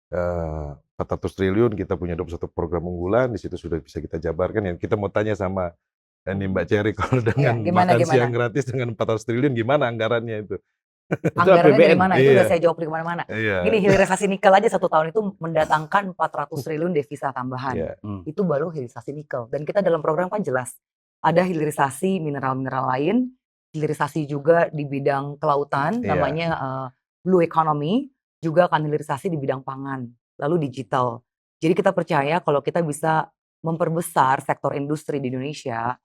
400 triliun kita punya 21 program unggulan, di situ sudah bisa kita jabarkan. Yang kita mau tanya sama ini Mbak Cherry kalau dengan gimana, makan gimana? siang gratis dengan 400 triliun gimana anggarannya itu? Anggarannya dari APBN. mana? Itu udah Iya. saya jawab di mana-mana. Iya. Gini, hilirisasi nikel aja 1 tahun itu mendatangkan 400 triliun devisa tambahan. Iya. Itu baru hilirisasi nikel. Dan kita dalam program kan jelas. Ada hilirisasi mineral-mineral lain, hilirisasi juga di bidang kelautan, Iya. namanya blue economy, juga akan hilirisasi di bidang pangan, lalu digital. Jadi kita percaya kalau kita bisa memperbesar sektor industri di Indonesia,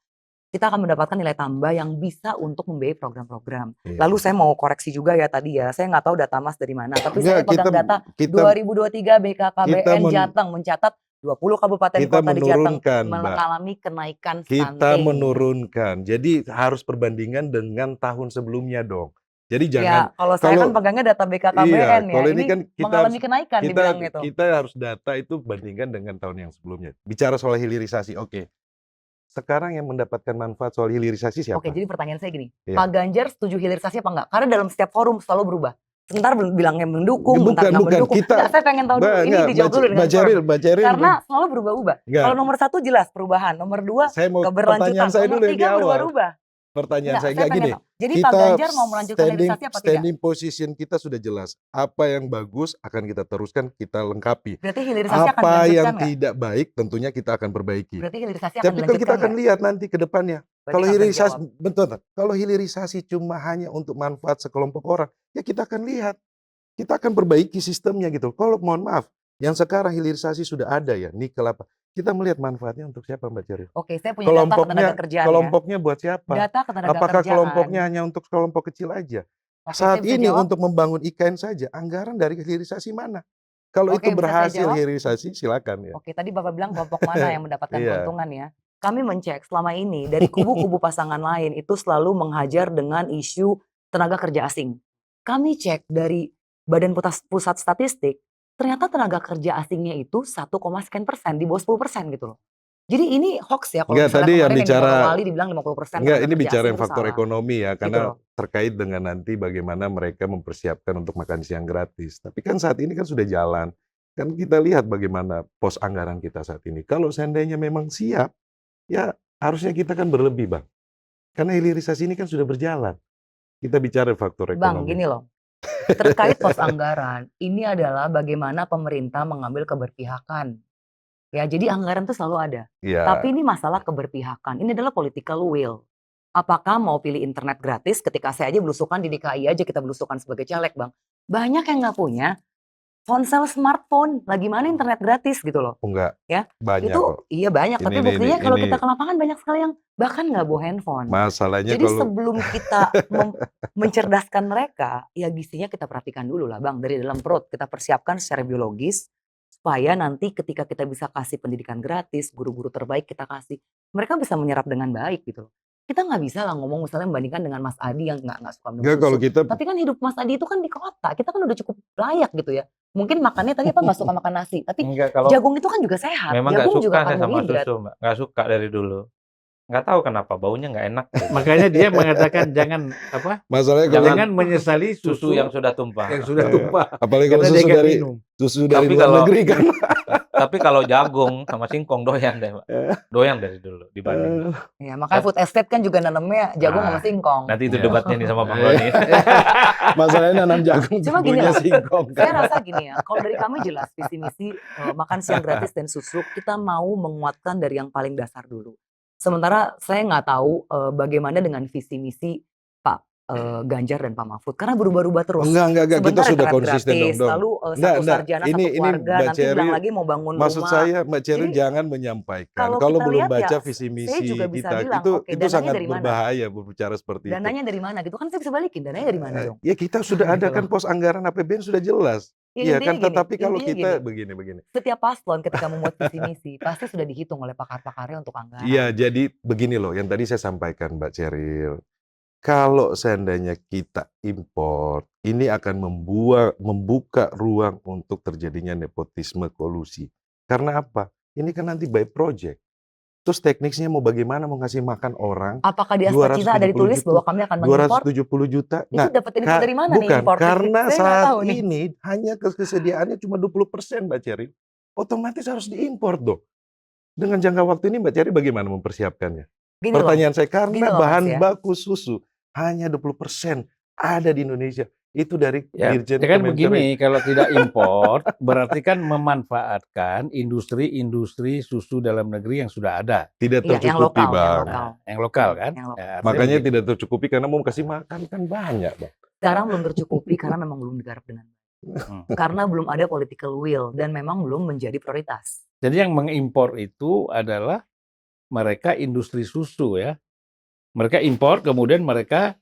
kita akan mendapatkan nilai tambah yang bisa untuk membiayai program-program. Iya. Lalu saya mau koreksi juga ya tadi ya, saya nggak tahu data Mas dari mana, tapi saya Enggak, pegang data kita 2023 BKKBN Jateng mencatat 20 kabupaten kita kota di Jateng menurunkan, Mbak. mengalami kenaikan Kita stunting. menurunkan. Jadi harus perbandingan dengan tahun sebelumnya dong. Jadi Ya, jangan kalau saya kan pegangnya data BKKBN iya, ya. kalau ini kan kita mengalami kenaikan kita dibilang gitu. kita harus data itu bandingkan dengan tahun yang sebelumnya. Bicara soal hilirisasi, oke. Sekarang yang mendapatkan manfaat soal hilirisasi siapa? Oke, jadi pertanyaan saya gini, Iya. Pak Ganjar setuju hilirisasi apa enggak? Karena dalam setiap forum selalu berubah. Sebentar bilangnya mendukung, bentar nggak bukan. mendukung. Kita- Nggak, saya pengen tahu dulu. Ini dijawab dulu dengan forum. Mbak Ceril, Karena selalu berubah-ubah. Enggak. Kalau nomor 1 jelas perubahan, nomor 2 saya mau keberlanjutan, pertanyaan saya nomor dulu yang 3 di awal. berubah-ubah. Pertanyaan Enggak, saya saya enggak pengen gini. tahu. Jadi Pak Ganjar mau melanjutkan hilirisasi apa tidak? Standing position kita sudah jelas. Apa yang bagus akan kita teruskan, kita lengkapi. Berarti hilirisasi akan Apa yang dilanjutkan nggak? tidak baik tentunya kita akan perbaiki. Berarti hilirisasi akan Tapi kan kita dilanjutkan akan nggak? lihat nanti ke depannya. Berarti Kalau nggak usah hilirisasi dijawab. betul, kalau hilirisasi cuma hanya untuk manfaat sekelompok orang, ya kita akan lihat. Kita akan perbaiki sistemnya gitu. Kalau mohon maaf, yang sekarang hilirisasi sudah ada ya, nikel apa. Kita melihat manfaatnya untuk siapa, Mbak Ceril? Oke, saya punya data ketenagakerjaan ya. Kelompoknya buat siapa? Data ketenagakerjaan. Apakah kelompoknya hanya untuk kelompok kecil aja? Oke, saya Saat bisa ini jawab. untuk membangun IKN saja, anggaran dari hilirisasi mana? Kalau Oke, itu bisa saya berhasil jawab? hilirisasi, silakan ya. Oke, tadi Bapak bilang kelompok mana yang mendapatkan Iya. keuntungan ya. Kami mencek selama ini dari kubu-kubu pasangan lain itu selalu menghajar dengan isu tenaga kerja asing. Kami cek dari Badan Pusat Statistik, ternyata tenaga kerja asingnya itu 1,sekian%, di bawah 10% gitu loh. Jadi ini hoax ya kalau Enggak, misalnya tadi yang kemarin yang di bicara- Morowali dibilang 50% Enggak, tenaga ini kerja bicara asing yang itu faktor salah. ekonomi ya, karena loh. terkait dengan nanti bagaimana mereka mempersiapkan untuk makan siang gratis. Tapi kan saat ini kan sudah jalan. Kan kita lihat bagaimana pos anggaran kita saat ini. Kalau seandainya memang siap, ya harusnya kita kan berlebih, Bang. Karena hilirisasi ini kan sudah berjalan. Kita bicara faktor ekonomi. Bang, gini loh. Terkait pos anggaran, ini adalah bagaimana pemerintah mengambil keberpihakan. Ya, jadi anggaran itu selalu ada. Ya, Tapi ini masalah keberpihakan. Ini adalah political will. Apakah mau pilih internet gratis ketika saya aja belusukan di DKI aja kita belusukan sebagai caleg, Bang. Banyak yang nggak punya ponsel smartphone. Lagi mana internet gratis gitu loh. enggak. Ya, Banyak itu kok. iya banyak. Tapi Ini, buktinya kalau ini. kita ke lapangan banyak sekali yang bahkan nggak bawa handphone. Masalahnya Jadi kalau sebelum kita mencerdaskan mereka, ya gizinya kita perhatikan dulu lah Bang. Dari dalam perut kita persiapkan secara biologis. Supaya nanti ketika kita bisa kasih pendidikan gratis, guru-guru terbaik kita kasih. Mereka bisa menyerap dengan baik gitu loh. Kita nggak bisa lah ngomong misalnya membandingkan dengan Mas Adi yang nggak suka minum enggak, kalau susu. kita Tapi kan hidup Mas Adi itu kan di kota. Kita kan udah cukup layak gitu ya. Mungkin makannya tadi apa nggak suka makan nasi. Tapi Enggak, kalau jagung itu kan juga sehat. memang nggak Jagung suka juga saya sama karbohidrat. susu, Mbak. Nggak suka dari dulu. Nggak tahu kenapa baunya nggak enak. Makanya dia mengatakan jangan Masalahnya kalau jangan menyesali Susu yang sudah tumpah. yang sudah Eh, tumpah. apalagi kalau Karena dia susu akan dari minum. luar kalau negeri kan. tapi kalau jagung sama singkong doyan deh, Pak. Doyan dari dulu dibanding. Ya, makanya food estate kan juga nanamnya jagung sama Ah, singkong. Nanti itu Iya. debatnya nih sama Bang Roni. Masalahnya nanam jagung Cuma gini tumbuhnya loh, singkong Saya kan. rasa gini ya, kalau dari kami jelas visi misi makan siang gratis dan susu, kita mau menguatkan dari yang paling dasar dulu. Sementara saya nggak tahu bagaimana dengan visi misi Pak Ganjar dan Pak Mahfud, karena berubah-ubah terus. Enggak. Kita Sebentar sudah internet konsisten gratis, dong. lalu Enggak. satu sarjana Ini satu keluarga, Mbak nanti bilang Cherry, lagi mau bangun maksud rumah. saya Mbak Cherry Jadi jangan menyampaikan kalau kalau kita belum lihat ya, baca visi saya misi juga bisa kita. bilang, oke, Itu dananya sangat dari mana? berbahaya berbicara seperti itu. Dananya dari mana gitu kan saya bisa balikin, dananya dari mana dong? Ya kita sudah ada Gitu kan loh. pos anggaran APBN sudah jelas. Ya, Iya kan, intinya gini, tetapi kalau intinya kita gini. begini. Setiap paslon ketika membuat visi misi pasti sudah dihitung oleh pakar-pakarnya untuk anggaran. Iya, jadi begini loh, yang tadi saya sampaikan Mbak Ceril. Kalau seandainya kita import, ini akan membuka ruang untuk terjadinya nepotisme kolusi. Karena apa? Ini kan nanti by project. Terus teknisnya mau bagaimana mau ngasih makan orang Apakah di Aspek Cita ada 270 ditulis juta, bahwa kami akan mengimport? 270 juta. Itu Nah, dapat info dari mana nih bukan, import? karena Saya nggak saat tahu nih. ini hanya kesediaannya cuma 20% Mbak Ceril. Otomatis harus diimport dong. Dengan jangka waktu ini Mbak Ceril bagaimana mempersiapkannya? Gini loh, Pertanyaan saya, gini karena loh Mas bahan ya. baku susu hanya 20% ada di Indonesia. Itu dari Ya, Dirjen kan Kementerian. begini, kalau tidak import berarti kan memanfaatkan industri-industri susu dalam negeri yang sudah ada. Tidak Iya, yang tercukupi, lokal, yang Bang. lokal. Yang lokal kan. Yang lokal. Ya, artinya Makanya begitu. tidak tercukupi karena mau kasih makan kan banyak, Bang. Sekarang belum tercukupi karena memang belum digarap dengan baik. Karena belum ada political will dan memang belum menjadi prioritas. Jadi yang mengimpor itu adalah mereka industri susu ya. Mereka impor kemudian mereka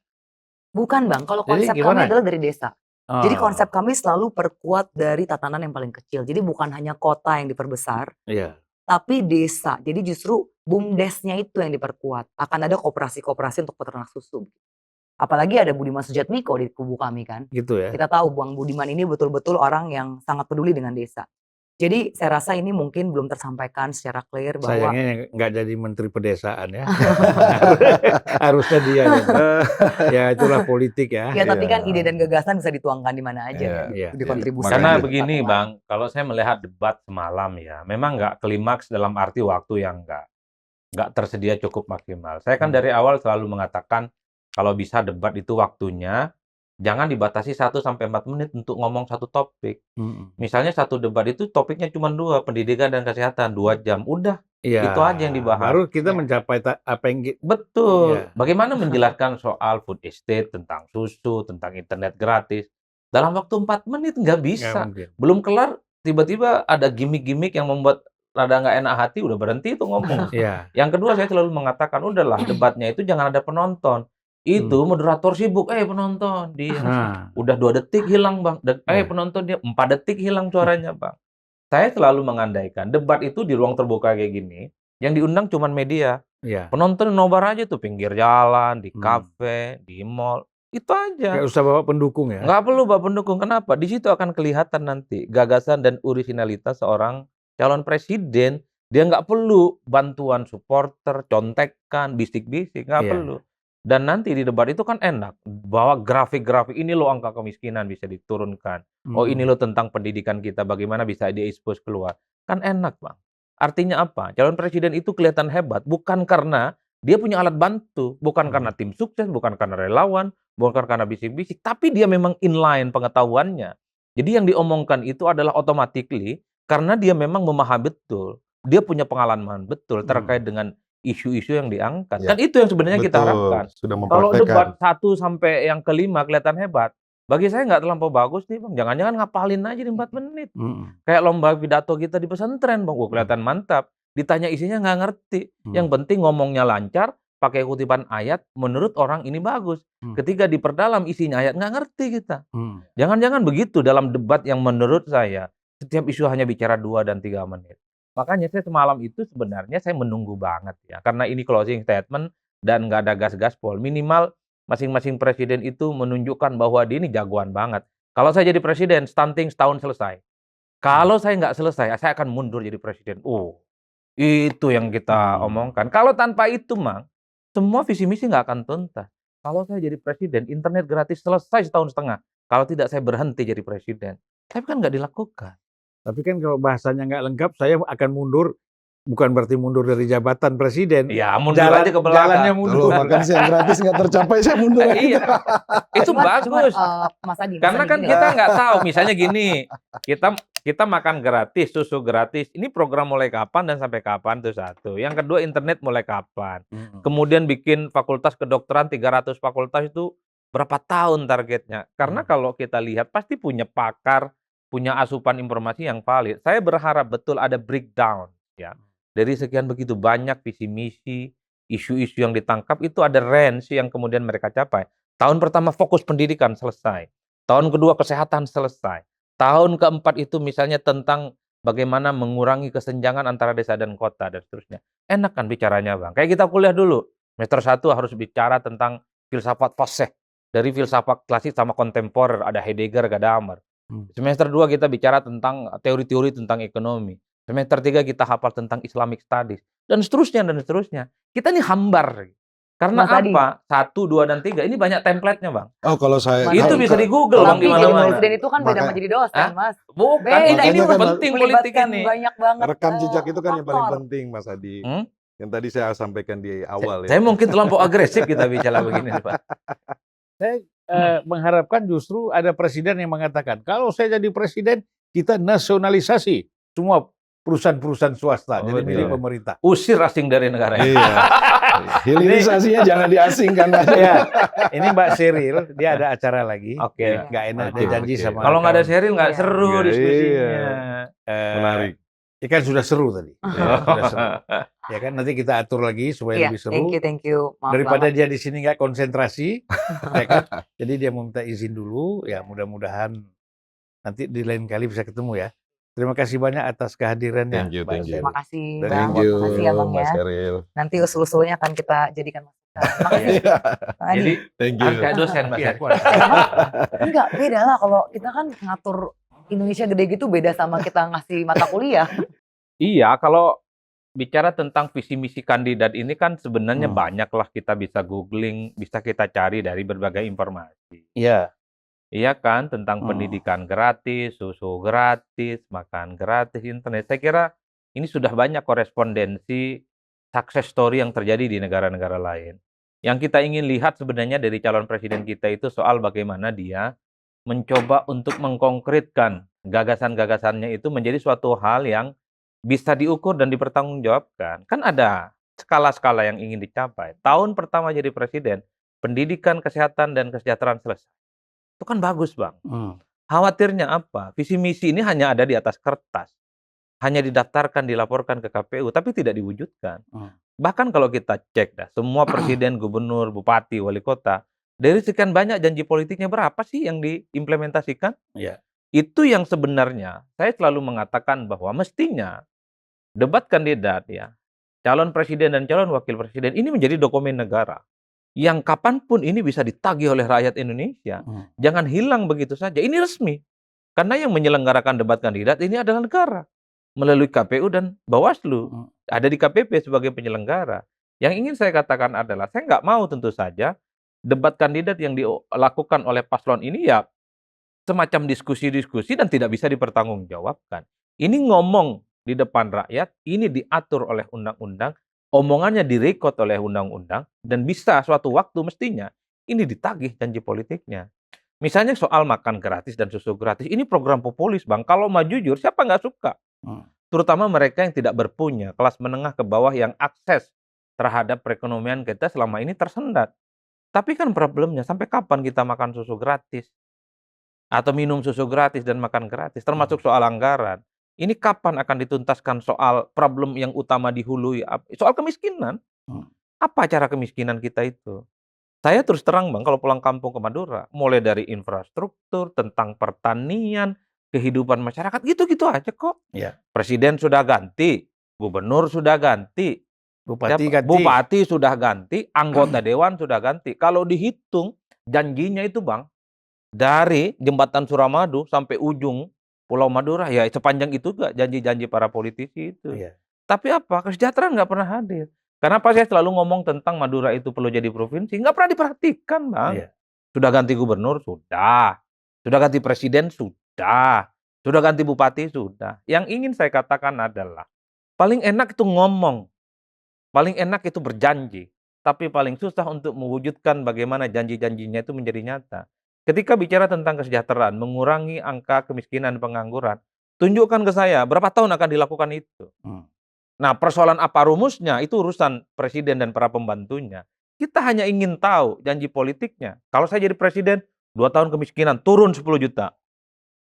Bukan Bang, kalau Jadi konsep kami gimana? adalah dari desa. Jadi Oh, konsep kami selalu perkuat dari tatanan yang paling kecil. Jadi bukan hanya kota yang diperbesar, iya. tapi desa. Jadi justru BUMDes-nya itu yang diperkuat. Akan ada koperasi-koperasi untuk peternak susu. Apalagi ada Budiman Sujatmiko di kubu kami kan. Gitu ya. Kita tahu Bang Budiman ini betul-betul orang yang sangat peduli dengan desa. Jadi saya rasa ini mungkin belum tersampaikan secara clear bahwa Sayangnya nggak jadi menteri pedesaan ya. Harusnya dia. Gitu. Ya itulah politik ya. ya tapi Iya. kan ide dan gagasan bisa dituangkan di mana aja Iya, kan, iya, di iya. kontribusi. Karena Makanya- begini Bang, kalau saya melihat debat semalam ya, memang nggak klimaks dalam arti waktu yang nggak tersedia cukup maksimal. Saya kan dari awal selalu mengatakan kalau bisa debat itu waktunya jangan dibatasi 1-4 menit untuk ngomong satu topik. Misalnya satu debat itu topiknya cuma 2, pendidikan dan kesehatan, 2 jam. Udah, Iya. itu aja yang dibahas. Baru kita Ya. mencapai apa yang Betul. Iya. Bagaimana menjelaskan soal food estate, tentang susu, tentang internet gratis. Dalam waktu 4 menit nggak nggak bisa. mungkin. Belum kelar, tiba-tiba ada gimmick-gimmick yang membuat rada nggak enak hati, udah berhenti itu ngomong. Iya. Yang kedua, saya selalu mengatakan, udahlah debatnya itu jangan ada penonton. Itu moderator sibuk, penonton, diam. Nah, Udah 2 detik hilang, Bang. Iya. Penonton dia 4 detik hilang suaranya, Bang. Saya selalu mengandaikan debat itu di ruang terbuka kayak gini, yang diundang cuman media. iya. Penonton nobar aja tuh, pinggir jalan, di Hmm. kafe, di mall. Itu aja. Nggak usah bawa pendukung ya. Nggak perlu bawa pendukung. Kenapa? Di situ akan kelihatan nanti gagasan dan orisinalitas seorang calon presiden. Dia nggak perlu bantuan supporter, contekan, bisik-bisik, nggak Iya. perlu. Dan nanti di debat itu kan enak. Bawa grafik-grafik, ini loh angka kemiskinan bisa diturunkan. Oh ini loh tentang pendidikan kita, bagaimana bisa di-expose keluar. Kan enak, Bang. Artinya apa? Calon presiden itu kelihatan hebat, bukan karena dia punya alat bantu, bukan karena tim sukses, bukan karena relawan, bukan karena bisik-bisik, tapi dia memang inline pengetahuannya. Jadi yang diomongkan itu adalah automatically karena dia memang memahami betul. Dia punya pengalaman betul terkait dengan isu-isu yang diangkat. Ya. Kan itu yang sebenarnya kita Betul, harapkan. sudah Kalau debat mempraktekkan. 1 sampai yang kelima kelihatan hebat, bagi saya nggak terlampau bagus nih, Bang. Jangan-jangan ngapalin aja di 4 menit. Kayak lomba pidato kita di pesantren, Bang. Kelihatan mantap. Ditanya isinya nggak ngerti. Yang penting ngomongnya lancar, pakai kutipan ayat, menurut orang ini bagus. Ketika diperdalam isinya ayat, nggak ngerti kita. Jangan-jangan begitu dalam debat yang menurut saya, setiap isu hanya bicara 2 dan 3 menit. Makanya saya semalam itu sebenarnya saya menunggu banget ya. Karena ini closing statement dan nggak ada gas-gaspol. Minimal masing-masing presiden itu menunjukkan bahwa dia ini jagoan banget. Kalau saya jadi presiden, stunting setahun selesai. Kalau saya nggak selesai, saya akan mundur jadi presiden. Itu yang kita Hmm. omongkan. Kalau tanpa itu, Mang, semua visi misi nggak akan tuntas. Kalau saya jadi presiden, internet gratis selesai setahun setengah. Kalau tidak saya berhenti jadi presiden. Tapi kan nggak dilakukan. Tapi kan kalau bahasanya nggak lengkap, saya akan mundur. Bukan berarti mundur dari jabatan presiden. Ya mundur aja ke Jalannya belakang. mundur. Kalau makan siang gratis nggak tercapai, saya mundur aja. Iya, itu bagus. Mas Adi, Karena kan gini kita loh. nggak tahu, misalnya gini, kita makan gratis, susu gratis. Ini program mulai kapan dan sampai kapan itu satu. Yang kedua, internet mulai kapan. Kemudian bikin fakultas kedokteran 300 fakultas itu berapa tahun targetnya. Karena kalau kita lihat pasti punya pakar, punya asupan informasi yang valid. Saya berharap betul ada breakdown ya. Dari sekian begitu banyak visi misi, isu-isu yang ditangkap itu ada range yang kemudian mereka capai. Tahun pertama fokus pendidikan selesai. Tahun kedua kesehatan selesai. Tahun keempat itu misalnya tentang bagaimana mengurangi kesenjangan antara desa dan kota dan seterusnya. Enak kan bicaranya, Bang. Kayak kita kuliah dulu. Semester 1 harus bicara tentang filsafat Fosse. Dari filsafat klasik sama kontemporer, ada Heidegger, Gadamer. Semester 2 kita bicara tentang teori-teori tentang ekonomi. Semester 3 kita hafal tentang Islamic Studies. Dan seterusnya, dan seterusnya. Kita ini hambar. Karena Mas Adi. apa? 1, 2, dan 3. Ini banyak template-nya, Bang. Oh, kalau saya Itu bisa di Google, Bang, Tapi di jadi mana-mana. presiden itu kan beda sama Maka- jadi dosen, Hah? Mas. Bukan, Beda, ini makanya kan penting politik Melibatkan ini. banyak banget. rekam jejak itu kan yang paling faktor. penting, Mas Adi. Hmm? Yang tadi saya sampaikan di awal Saya ya. mungkin terlampau agresif kita bicara begini, Pak. Saya mengharapkan justru ada presiden yang mengatakan, kalau saya jadi presiden, kita nasionalisasi semua perusahaan-perusahaan swasta, Oh, jadi milik betul. pemerintah. Usir asing dari negara ini. Iya. Hilirisasinya jangan diasingkan aja. Ya, ini Mbak Sheryl, dia ada acara lagi. Oke. Nggak enak, Oke, dia janji oke. sama Kalau nggak ada kawan. Sheryl nggak Iya. seru Iya, diskusinya. Menarik. Ya kan sudah seru tadi. Oh. Sudah seru. Ya kan nanti kita atur lagi supaya Iya, lebih seru. thank you. Maaf Daripada banget. dia di sini nggak konsentrasi, ya kan? Jadi dia mau minta izin dulu, ya mudah-mudahan nanti di lain kali bisa ketemu ya. Terima kasih banyak atas kehadirannya. Thank you, Mbak thank you. Sheryl. Terima kasih, Dari Bang. Thank you, Makasih ya, Bang Mas ya. Sheryl. Nanti usul-usulnya akan kita jadikan masukan. Makasih, Iya, Bang Adi. Jadi thank harus you. kayak dosen, Mas. Iya, ya? kuat. Enggak, beda lah kalau kita kan ngatur Indonesia gede gitu beda sama kita ngasih mata kuliah. Iya, kalau bicara tentang visi misi kandidat ini kan sebenarnya Hmm. banyak lah kita bisa googling, bisa kita cari dari berbagai informasi. Iya. Iya kan, tentang Hmm. pendidikan gratis, susu gratis, makan gratis, internet. Saya kira ini sudah banyak korespondensi success story yang terjadi di negara-negara lain. Yang kita ingin lihat sebenarnya dari calon presiden kita itu soal bagaimana dia mencoba untuk mengkonkretkan gagasan-gagasannya itu menjadi suatu hal yang bisa diukur dan dipertanggungjawabkan. Kan ada skala-skala yang ingin dicapai. Tahun pertama jadi presiden, pendidikan, kesehatan, dan kesejahteraan selesai. Itu kan bagus, Bang. Hmm. Khawatirnya apa? Visi misi ini hanya ada di atas kertas. Hanya didaftarkan, dilaporkan ke KPU, tapi tidak diwujudkan. Bahkan kalau kita cek dah, semua presiden, gubernur, bupati, wali kota, dari sekian banyak janji politiknya berapa sih yang diimplementasikan? Iya. Itu yang sebenarnya saya selalu mengatakan bahwa mestinya debat kandidat ya, calon presiden dan calon wakil presiden ini menjadi dokumen negara. Yang kapanpun ini bisa ditagih oleh rakyat Indonesia. Jangan hilang begitu saja. Ini resmi. Karena yang menyelenggarakan debat kandidat ini adalah negara. Melalui KPU dan Bawaslu. Ada di KPP sebagai penyelenggara. Yang ingin saya katakan adalah, saya nggak mau tentu saja debat kandidat yang dilakukan oleh paslon ini ya semacam diskusi-diskusi dan tidak bisa dipertanggungjawabkan. Ini ngomong di depan rakyat, ini diatur oleh undang-undang, omongannya direkod oleh undang-undang, dan bisa suatu waktu mestinya ini ditagih janji politiknya. Misalnya soal makan gratis dan susu gratis, ini program populis, Bang. Kalau mau jujur, siapa nggak suka? Terutama mereka yang tidak berpunya, kelas menengah ke bawah yang akses terhadap perekonomian kita selama ini tersendat. Tapi kan problemnya, sampai kapan kita makan susu gratis? Atau minum susu gratis dan makan gratis, termasuk soal anggaran. Ini kapan akan dituntaskan soal problem yang utama di hulu, soal kemiskinan. Apa cara kemiskinan kita itu? Saya terus terang, Bang, kalau pulang kampung ke Madura, mulai dari infrastruktur, tentang pertanian, kehidupan masyarakat, gitu-gitu aja kok. Iya. Presiden sudah ganti, gubernur sudah ganti, Bupati ganti. bupati sudah ganti, anggota dewan sudah ganti. Kalau dihitung janjinya itu, Bang, dari jembatan Suramadu sampai ujung Pulau Madura, ya sepanjang itu juga janji-janji para politisi itu. Iya. Tapi apa, kesejahteraan nggak pernah hadir. Kenapa saya selalu ngomong tentang Madura itu perlu jadi provinsi, nggak pernah diperhatikan, Bang. Iya. Sudah ganti gubernur, sudah ganti presiden, sudah ganti bupati, sudah. Yang ingin saya katakan adalah, paling enak itu ngomong, paling enak itu berjanji, tapi paling susah untuk mewujudkan bagaimana janji-janjinya itu menjadi nyata. Ketika bicara tentang kesejahteraan, mengurangi angka kemiskinan pengangguran, tunjukkan ke saya berapa tahun akan dilakukan itu. Hmm. Nah, persoalan apa rumusnya itu urusan presiden dan para pembantunya. Kita hanya ingin tahu janji politiknya. Kalau saya jadi presiden, 2 tahun kemiskinan turun 10 juta.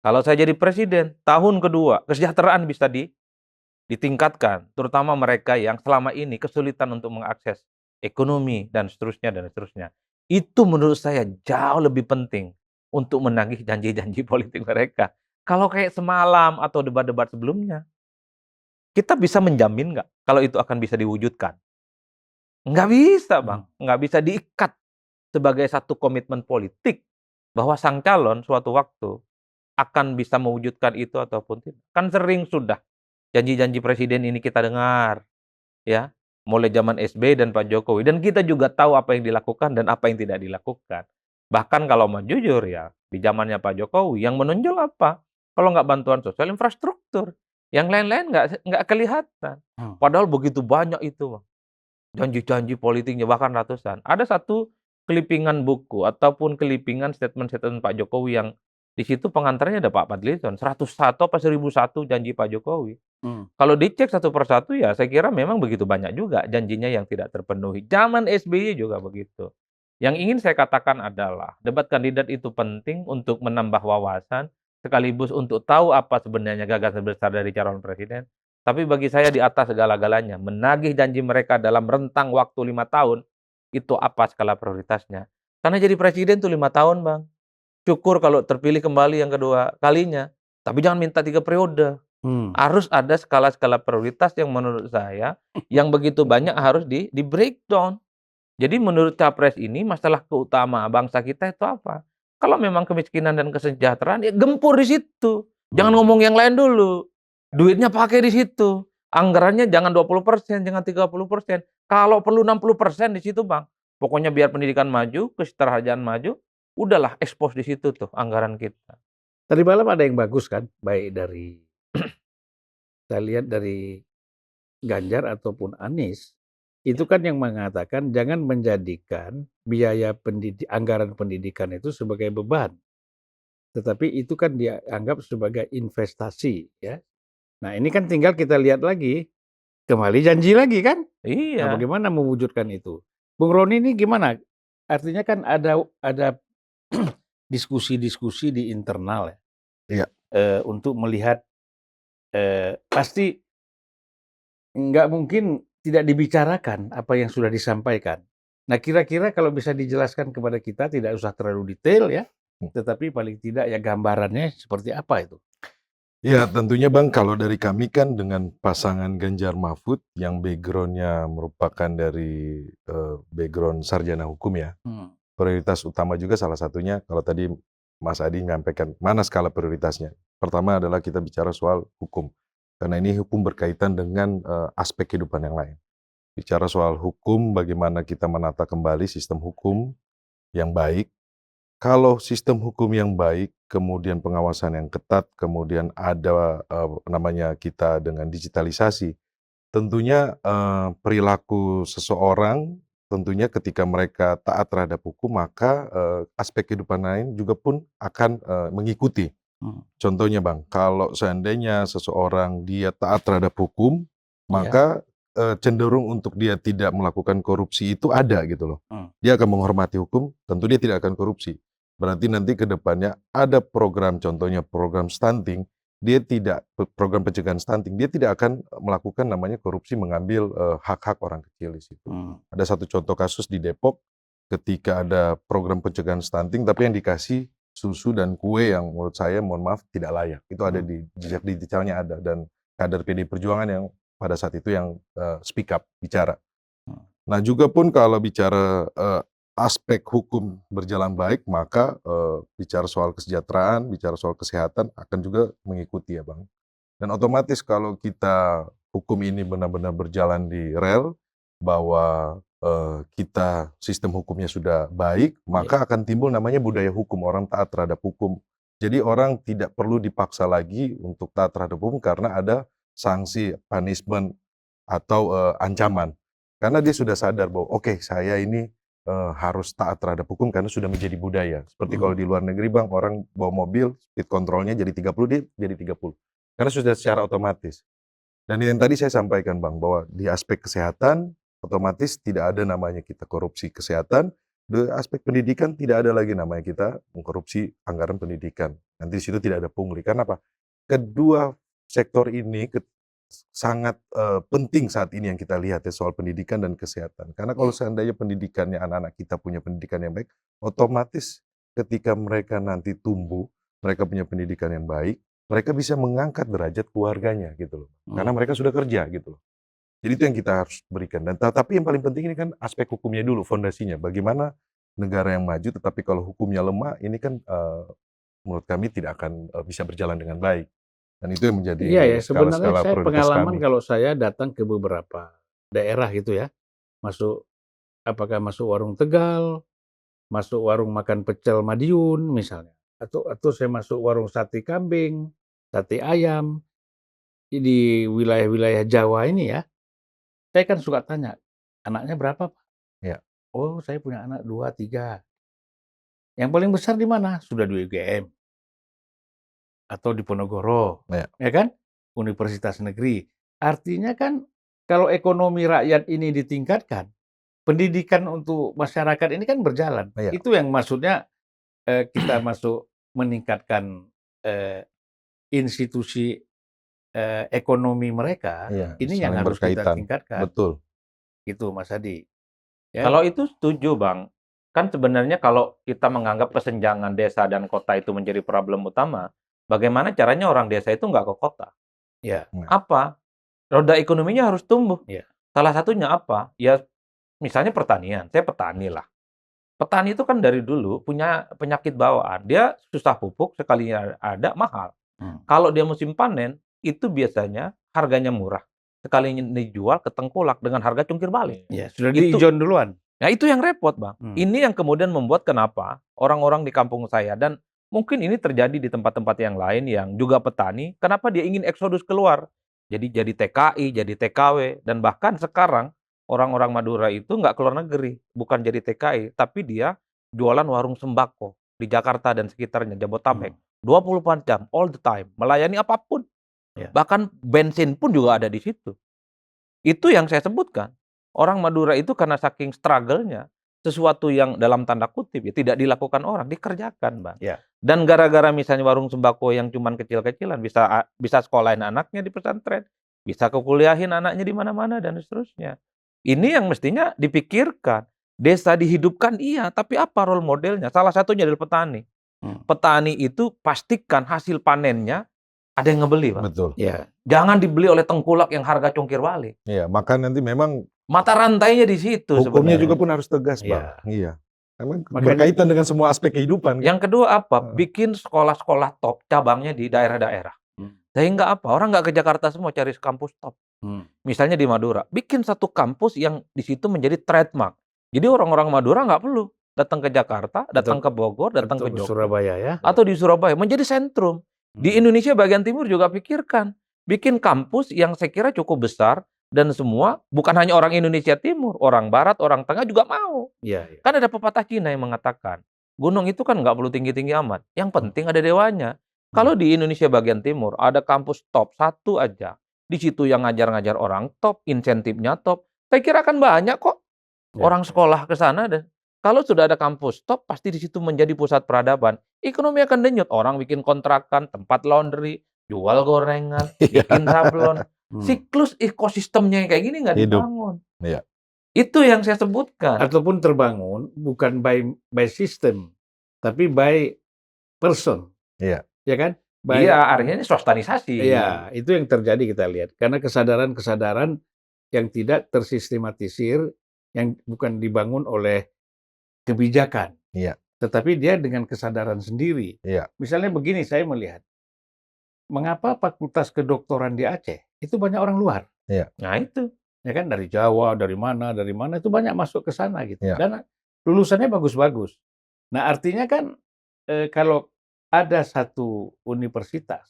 Kalau saya jadi presiden, tahun kedua kesejahteraan bisa ditingkatkan, terutama mereka yang selama ini kesulitan untuk mengakses ekonomi dan seterusnya dan seterusnya. Itu menurut saya jauh lebih penting untuk menagih janji-janji politik mereka. Kalau kayak semalam atau debat-debat sebelumnya, kita bisa menjamin nggak kalau itu akan bisa diwujudkan? Nggak bisa, Bang. Nggak bisa diikat sebagai satu komitmen politik bahwa sang calon suatu waktu akan bisa mewujudkan itu ataupun tidak. Kan sering sudah janji-janji presiden ini kita dengar, ya, mulai zaman SBY dan Pak Jokowi, dan kita juga tahu apa yang dilakukan dan apa yang tidak dilakukan. Bahkan kalau mau jujur ya, di zamannya Pak Jokowi yang menonjol apa? Kalau nggak bantuan sosial, infrastruktur. Yang lain-lain nggak kelihatan. Padahal begitu banyak itu, Bang. Janji-janji politiknya bahkan ratusan. Ada satu clipping-an buku ataupun clipping-an statement-statement Pak Jokowi yang di situ pengantarnya ada Pak Fadlizon, 101 apa 1001 janji Pak Jokowi. Kalau dicek satu persatu ya saya kira memang begitu banyak juga janjinya yang tidak terpenuhi. Zaman SBY juga begitu. Yang ingin saya katakan adalah debat kandidat itu penting untuk menambah wawasan sekaligus untuk tahu apa sebenarnya gagasan besar dari calon presiden. Tapi bagi saya di atas segala-galanya, menagih janji mereka dalam rentang waktu 5 tahun, itu apa skala prioritasnya. Karena jadi presiden tuh 5 tahun, Bang. Syukur kalau terpilih kembali yang kedua kalinya. Tapi jangan minta 3 periode. Harus ada skala-skala prioritas yang menurut saya, yang begitu banyak harus di-breakdown. Jadi menurut capres ini masalah utama bangsa kita itu apa? Kalau memang kemiskinan dan kesejahteraan, ya gempur di situ. Jangan ngomong yang lain dulu. Duitnya pakai di situ. Anggarannya jangan 20%, jangan 30%. Kalau perlu 60% di situ, Bang. Pokoknya biar pendidikan maju, kesejahteraan maju, udahlah expose di situ tuh anggaran kita. Tadi malam ada yang bagus kan, baik dari saya lihat dari Ganjar ataupun Anies, itu kan yang mengatakan jangan menjadikan biaya anggaran pendidikan itu sebagai beban. Tetapi itu kan dianggap sebagai investasi ya. Nah, ini kan tinggal kita lihat lagi, kembali janji lagi kan? Nah, Iya. bagaimana mewujudkan itu? Bung Roni ini gimana? Artinya kan ada diskusi-diskusi di internal ya. Iya. Untuk melihat pasti nggak mungkin tidak dibicarakan apa yang sudah disampaikan. Nah, kira-kira kalau bisa dijelaskan kepada kita, tidak usah terlalu detail ya, tetapi paling tidak ya gambarannya seperti apa itu? Ya tentunya Bang, kalau dari kami kan dengan pasangan Ganjar Mahfud yang background-nya merupakan dari background sarjana hukum ya. Prioritas utama juga salah satunya kalau tadi Mas Adi menyampaikan mana skala prioritasnya. Pertama adalah kita bicara soal hukum. Karena ini hukum berkaitan dengan aspek kehidupan yang lain. Bicara soal hukum, bagaimana kita menata kembali sistem hukum yang baik. Kalau sistem hukum yang baik, kemudian pengawasan yang ketat, kemudian ada namanya kita dengan digitalisasi, tentunya perilaku seseorang, tentunya ketika mereka taat terhadap hukum, maka aspek kehidupan lain juga pun akan mengikuti. Contohnya Bang, kalau seandainya seseorang dia taat terhadap hukum, maka cenderung untuk dia tidak melakukan korupsi itu ada gitu loh. Dia akan menghormati hukum, tentu dia tidak akan korupsi. Berarti nanti ke depannya ada program, contohnya program stunting, program pencegahan stunting, dia tidak akan melakukan namanya korupsi, mengambil hak-hak orang kecil di situ. Ada satu contoh kasus di Depok, ketika ada program pencegahan stunting, tapi yang dikasih susu dan kue yang menurut saya, mohon maaf, tidak layak. Itu ada di jejak digitalnya ada, dan kader PDI Perjuangan yang pada saat itu yang speak up, bicara. Nah juga pun kalau bicara aspek hukum berjalan baik, maka bicara soal kesejahteraan, bicara soal kesehatan akan juga mengikuti ya Bang. Dan otomatis kalau kita hukum ini benar-benar berjalan di rel, bahwa kita sistem hukumnya sudah baik, maka akan timbul namanya budaya hukum, orang taat terhadap hukum. Jadi orang tidak perlu dipaksa lagi untuk taat terhadap hukum karena ada sanksi, punishment, atau ancaman. Karena dia sudah sadar bahwa oke, saya ini harus taat terhadap hukum karena sudah menjadi budaya. Seperti kalau di luar negeri Bang, orang bawa mobil, speed controlnya jadi 30, dia jadi 30. Karena sudah secara otomatis. Dan yang tadi saya sampaikan Bang, bahwa di aspek kesehatan, otomatis tidak ada namanya kita korupsi kesehatan. Di aspek pendidikan tidak ada lagi namanya kita mengkorupsi anggaran pendidikan. Nanti di situ tidak ada pungli. Karena apa? Kedua sektor ini sangat penting saat ini yang kita lihat ya, soal pendidikan dan kesehatan. Karena kalau seandainya pendidikannya, anak-anak kita punya pendidikan yang baik, otomatis ketika mereka nanti tumbuh, mereka punya pendidikan yang baik, mereka bisa mengangkat derajat keluarganya gitu loh. Karena mereka sudah kerja gitu loh. Jadi itu yang kita harus berikan. Dan tapi yang paling penting ini kan aspek hukumnya dulu, fondasinya. Bagaimana negara yang maju, tetapi kalau hukumnya lemah, ini kan menurut kami tidak akan bisa berjalan dengan baik. Dan itu yang menjadi Iya ya, sebenarnya skala-skala saya prioritas pengalaman kami. kalau saya datang ke beberapa daerah gitu ya, apakah masuk warung Tegal, masuk warung makan pecel Madiun misalnya, atau saya masuk warung sate kambing, sate ayam di wilayah-wilayah Jawa ini ya, saya kan suka tanya, anaknya berapa Pak? Ya. Oh, saya punya anak 2, 3. Yang paling besar di mana? Sudah di UGM atau di Ponorogo, Ya. ya kan? Universitas negeri. Artinya kan kalau ekonomi rakyat ini ditingkatkan, pendidikan untuk masyarakat ini kan berjalan. Ya. Itu yang maksudnya kita masuk meningkatkan institusi ekonomi mereka. Iya, Ini yang saling harus kita berkaitan. tingkatkan. Betul. Gitu, Mas Adi. Ya. Kalau itu setuju, Bang. Kan sebenarnya kalau kita menganggap kesenjangan desa dan kota itu menjadi problem utama, bagaimana caranya orang desa itu nggak ke kota? Ya. Apa? Roda ekonominya harus tumbuh. Ya. Salah satunya apa? Ya, misalnya pertanian. Saya petani lah. Petani itu kan dari dulu punya penyakit bawaan. Dia susah pupuk, sekali ada mahal. Kalau dia musim panen, itu biasanya harganya murah. Sekalinya dijual ke tengkulak dengan harga cungkir balik. Ya, sudah Itu- diijon duluan. Nah, itu yang repot, Bang. Ini yang kemudian membuat kenapa orang-orang di kampung saya, dan mungkin ini terjadi di tempat-tempat yang lain yang juga petani, kenapa dia ingin eksodus keluar. Jadi TKI, jadi TKW, dan bahkan sekarang orang-orang Madura itu nggak keluar negeri, bukan jadi TKI, tapi dia jualan warung sembako di Jakarta dan sekitarnya, Jabodetabek. 24 jam, all the time, melayani apapun. Ya. Bahkan bensin pun juga ada di situ. Itu yang saya sebutkan. Orang Madura itu karena saking struggle-nya, sesuatu yang dalam tanda kutip ya tidak dilakukan orang, dikerjakan, Bang. Ya. Dan gara-gara misalnya warung sembako yang cuman kecil-kecilan, bisa sekolahin anaknya di pesantren, bisa kekuliahin anaknya di mana-mana dan seterusnya. Ini yang mestinya dipikirkan. Desa dihidupkan iya, tapi apa role modelnya? Salah satunya adalah petani. Petani itu pastikan hasil panennya ada yang ngebeli, Pak. Betul. Ya. Jangan dibeli oleh tengkulak yang harga cungkir balik. Iya, maka nanti memang Mata rantainya di situ hukumnya sebenarnya. juga pun harus tegas, Iya. Bang. Iya. Memang Makanya- berkaitan dengan semua aspek kehidupan. Yang kedua apa? Bikin sekolah-sekolah top cabangnya di daerah-daerah. Sehingga apa? Orang nggak ke Jakarta semua cari kampus top. Misalnya di Madura, bikin satu kampus yang di situ menjadi trademark. Jadi orang-orang Madura nggak perlu datang ke Jakarta, datang ke Bogor, datang ke Atau Jogja, Surabaya ya. atau di Surabaya, menjadi sentrum. Di Indonesia bagian timur juga pikirkan, bikin kampus yang saya kira cukup besar dan semua bukan hanya orang Indonesia Timur, orang Barat, orang Tengah juga mau. Iya, iya. Kan ada pepatah Cina yang mengatakan, gunung itu kan nggak perlu tinggi-tinggi amat, yang penting ada dewanya. Kalau di Indonesia bagian timur ada kampus top satu aja, di situ yang ngajar-ngajar orang top, insentifnya top, saya kira kan banyak kok Ya. orang sekolah ke sana. Dan kalau sudah ada kampus top, pasti di situ menjadi pusat peradaban. Ekonomi akan denyut, orang bikin kontrakan, tempat laundry, jual gorengan, bikin sablon. Siklus ekosistemnya yang kayak gini nggak Hidup. dibangun. Iya. Itu yang saya sebutkan. Ataupun terbangun bukan by system, tapi by person. Iya. Ya kan? Iya, artinya ini swastanisasi. Iya, itu yang terjadi kita lihat. Karena kesadaran-kesadaran yang tidak tersistematisir, yang bukan dibangun oleh kebijakan. Iya. Tetapi dia dengan kesadaran sendiri. Iya. Misalnya begini, saya melihat, mengapa fakultas kedokteran di Aceh itu banyak orang luar? Nah itu. Ya kan dari Jawa, dari mana itu banyak masuk ke sana gitu. Ya. Dan lulusannya bagus-bagus. Nah, artinya kan kalau ada satu universitas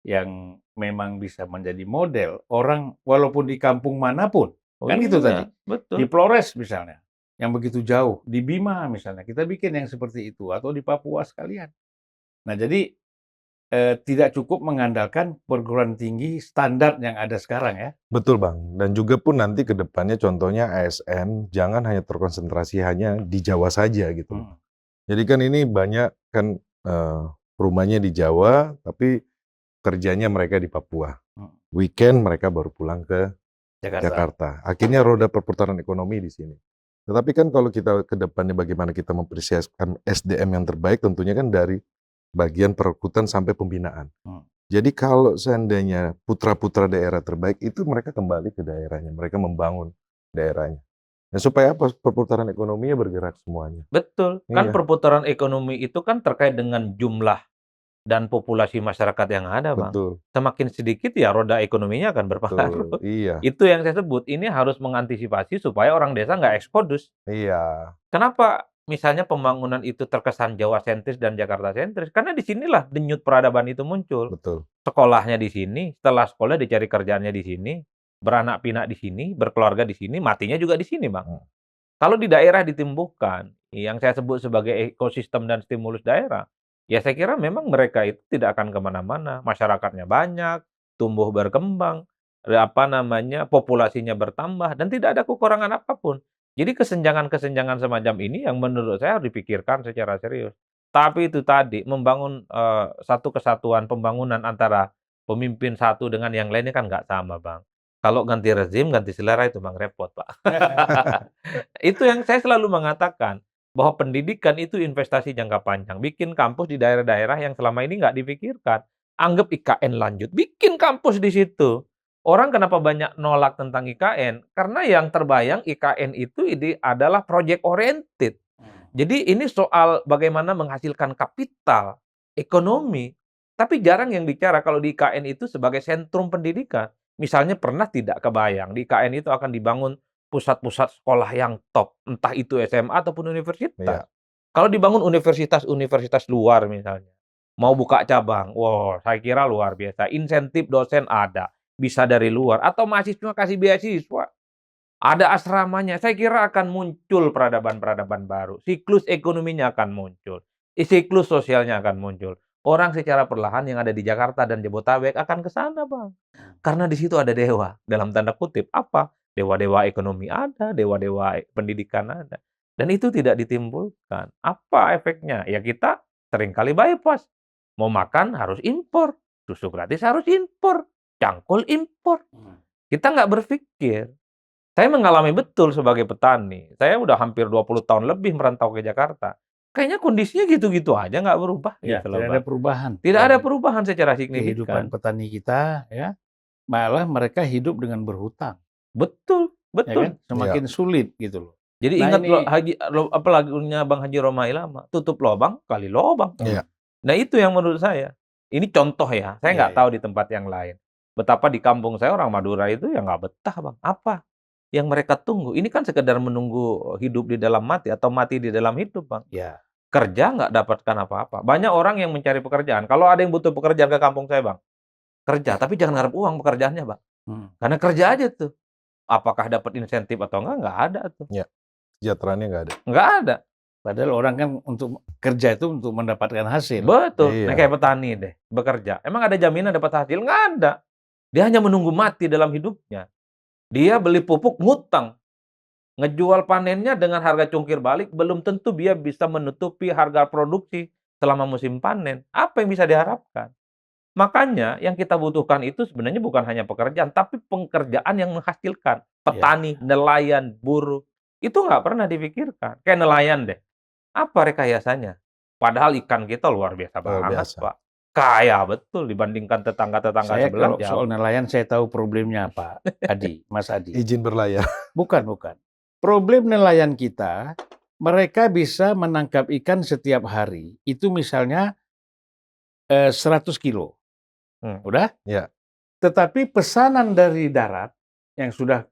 yang memang bisa menjadi model orang walaupun di kampung manapun, Oh kan gitu tadi. iya, betul. Di Flores misalnya, yang begitu jauh, di Bima misalnya, kita bikin yang seperti itu atau di Papua sekalian. Nah, jadi tidak cukup mengandalkan perguruan tinggi standar yang ada sekarang ya. Betul Bang, dan juga pun nanti ke depannya contohnya ASN jangan hanya terkonsentrasi hanya di Jawa saja gitu loh. Hmm. Jadi kan ini banyak kan rumahnya di Jawa, tapi kerjanya mereka di Papua. Weekend mereka baru pulang ke Jakarta. Akhirnya roda perputaran ekonomi di sini. Tetapi kan kalau kita ke depannya bagaimana kita mempersiapkan SDM yang terbaik tentunya kan dari bagian perekrutan sampai pembinaan. Jadi kalau seandainya putra-putra daerah terbaik itu mereka kembali ke daerahnya, mereka membangun daerahnya. Nah, supaya apa? Perputaran ekonominya bergerak semuanya. Betul. Kan Iya. perputaran ekonomi itu kan terkait dengan jumlah dan populasi masyarakat yang ada, Bang. Betul, Semakin sedikit ya roda ekonominya akan berpengaruh. betul. Iya, Itu yang saya sebut, ini harus mengantisipasi supaya orang desa nggak eksodus. iya, Kenapa misalnya pembangunan itu terkesan Jawa sentris dan Jakarta sentris? Karena di sinilah denyut peradaban itu muncul. betul. Sekolahnya di sini, setelah sekolah dicari kerjaannya di sini, beranak pinak di sini, berkeluarga di sini, matinya juga di sini, Bang. Kalau di daerah ditumbuhkan, yang saya sebut sebagai ekosistem dan stimulus daerah, ya saya kira memang mereka itu tidak akan kemana-mana. Masyarakatnya banyak, tumbuh berkembang, populasinya bertambah, dan tidak ada kekurangan apapun. Jadi kesenjangan-kesenjangan semacam ini yang menurut saya harus dipikirkan secara serius. Tapi itu tadi, membangun satu kesatuan pembangunan antara pemimpin satu dengan yang lainnya kan nggak sama, Bang. Kalau ganti rezim, ganti selera itu Bang repot, Pak. Itu yang saya selalu mengatakan, bahwa pendidikan itu investasi jangka panjang. Bikin kampus di daerah-daerah yang selama ini nggak dipikirkan. Anggap IKN lanjut, bikin kampus di situ. Orang kenapa banyak nolak tentang IKN? Karena yang terbayang IKN itu adalah project oriented. Jadi ini soal bagaimana menghasilkan kapital, ekonomi. Tapi jarang yang bicara kalau di IKN itu sebagai sentrum pendidikan. Misalnya pernah tidak kebayang di IKN itu akan dibangun pusat-pusat sekolah yang top, entah itu SMA ataupun universitas. Iya. Kalau dibangun universitas-universitas luar misalnya, mau buka cabang, wow, saya kira luar biasa. Insentif dosen ada, bisa dari luar, atau mahasiswa kasih beasiswa. Ada asramanya, saya kira akan muncul peradaban-peradaban baru. Siklus ekonominya akan muncul, siklus sosialnya akan muncul. Orang secara perlahan yang ada di Jakarta dan Jabodetabek akan ke sana, Bang. Karena di situ ada dewa, dalam tanda kutip. Apa? Dewa-dewa ekonomi ada, dewa-dewa pendidikan ada. Dan itu tidak ditimbulkan. Apa efeknya? Ya kita seringkali bypass. Mau makan harus impor. Susu gratis harus impor. Cangkul impor. Kita nggak berpikir. Saya mengalami betul sebagai petani. Saya udah hampir 20 tahun lebih merantau ke Jakarta. Kayaknya kondisinya gitu-gitu aja, nggak berubah. Ya, Gitu loh, tidak ada Bang. perubahan. Tidak ada dalam perubahan secara kehidupan signifikan. petani kita, ya. Malah mereka hidup dengan berhutang, Betul, ya kan? betul. Semakin sulit gitu loh. Jadi Nah ingat ini, apa lagunya Bang Haji Romai Lama, tutup lobang kali lobang. Iya. Nah itu yang menurut saya. Ini contoh ya, saya Iya, nggak iya. tahu di tempat yang lain. Betapa di kampung saya orang Madura itu ya nggak betah, Bang. Apa yang mereka tunggu? Ini kan sekedar menunggu hidup di dalam mati atau mati di dalam hidup, Bang. ya, Kerja nggak dapatkan apa-apa. Banyak orang yang mencari pekerjaan. Kalau ada yang butuh pekerjaan ke kampung saya, Bang, kerja. Tapi jangan ngarep uang pekerjaannya, Bang. Karena kerja aja tuh. Apakah dapat insentif atau enggak? Nggak ada tuh. Kesejahteraannya nggak ada. Nggak ada. padahal orang kan untuk kerja itu untuk mendapatkan hasil. Betul. Iya. Nah, kayak petani deh, bekerja. Emang ada jaminan dapat hasil? Nggak ada. Dia hanya menunggu mati dalam hidupnya. Dia beli pupuk ngutang. Ngejual panennya dengan harga cungkir balik, belum tentu dia bisa menutupi harga produksi selama musim panen. Apa yang bisa diharapkan? Makanya yang kita butuhkan itu sebenarnya bukan hanya pekerjaan, tapi pekerjaan yang menghasilkan. Petani, nelayan, buruh. Itu nggak pernah dipikirkan. Kayak nelayan deh. Apa rekayasanya? Padahal ikan kita luar biasa Luar banget, biasa. Pak. Kaya betul dibandingkan tetangga-tetangga Saya sebelah. kalau soal nelayan saya tahu problemnya Pak Adi, Mas Adi. Izin berlayar. Bukan. Problem nelayan kita, mereka bisa menangkap ikan setiap hari. Itu misalnya 100 kilo. Hmm. Udah? Ya. Tetapi pesanan dari darat yang sudah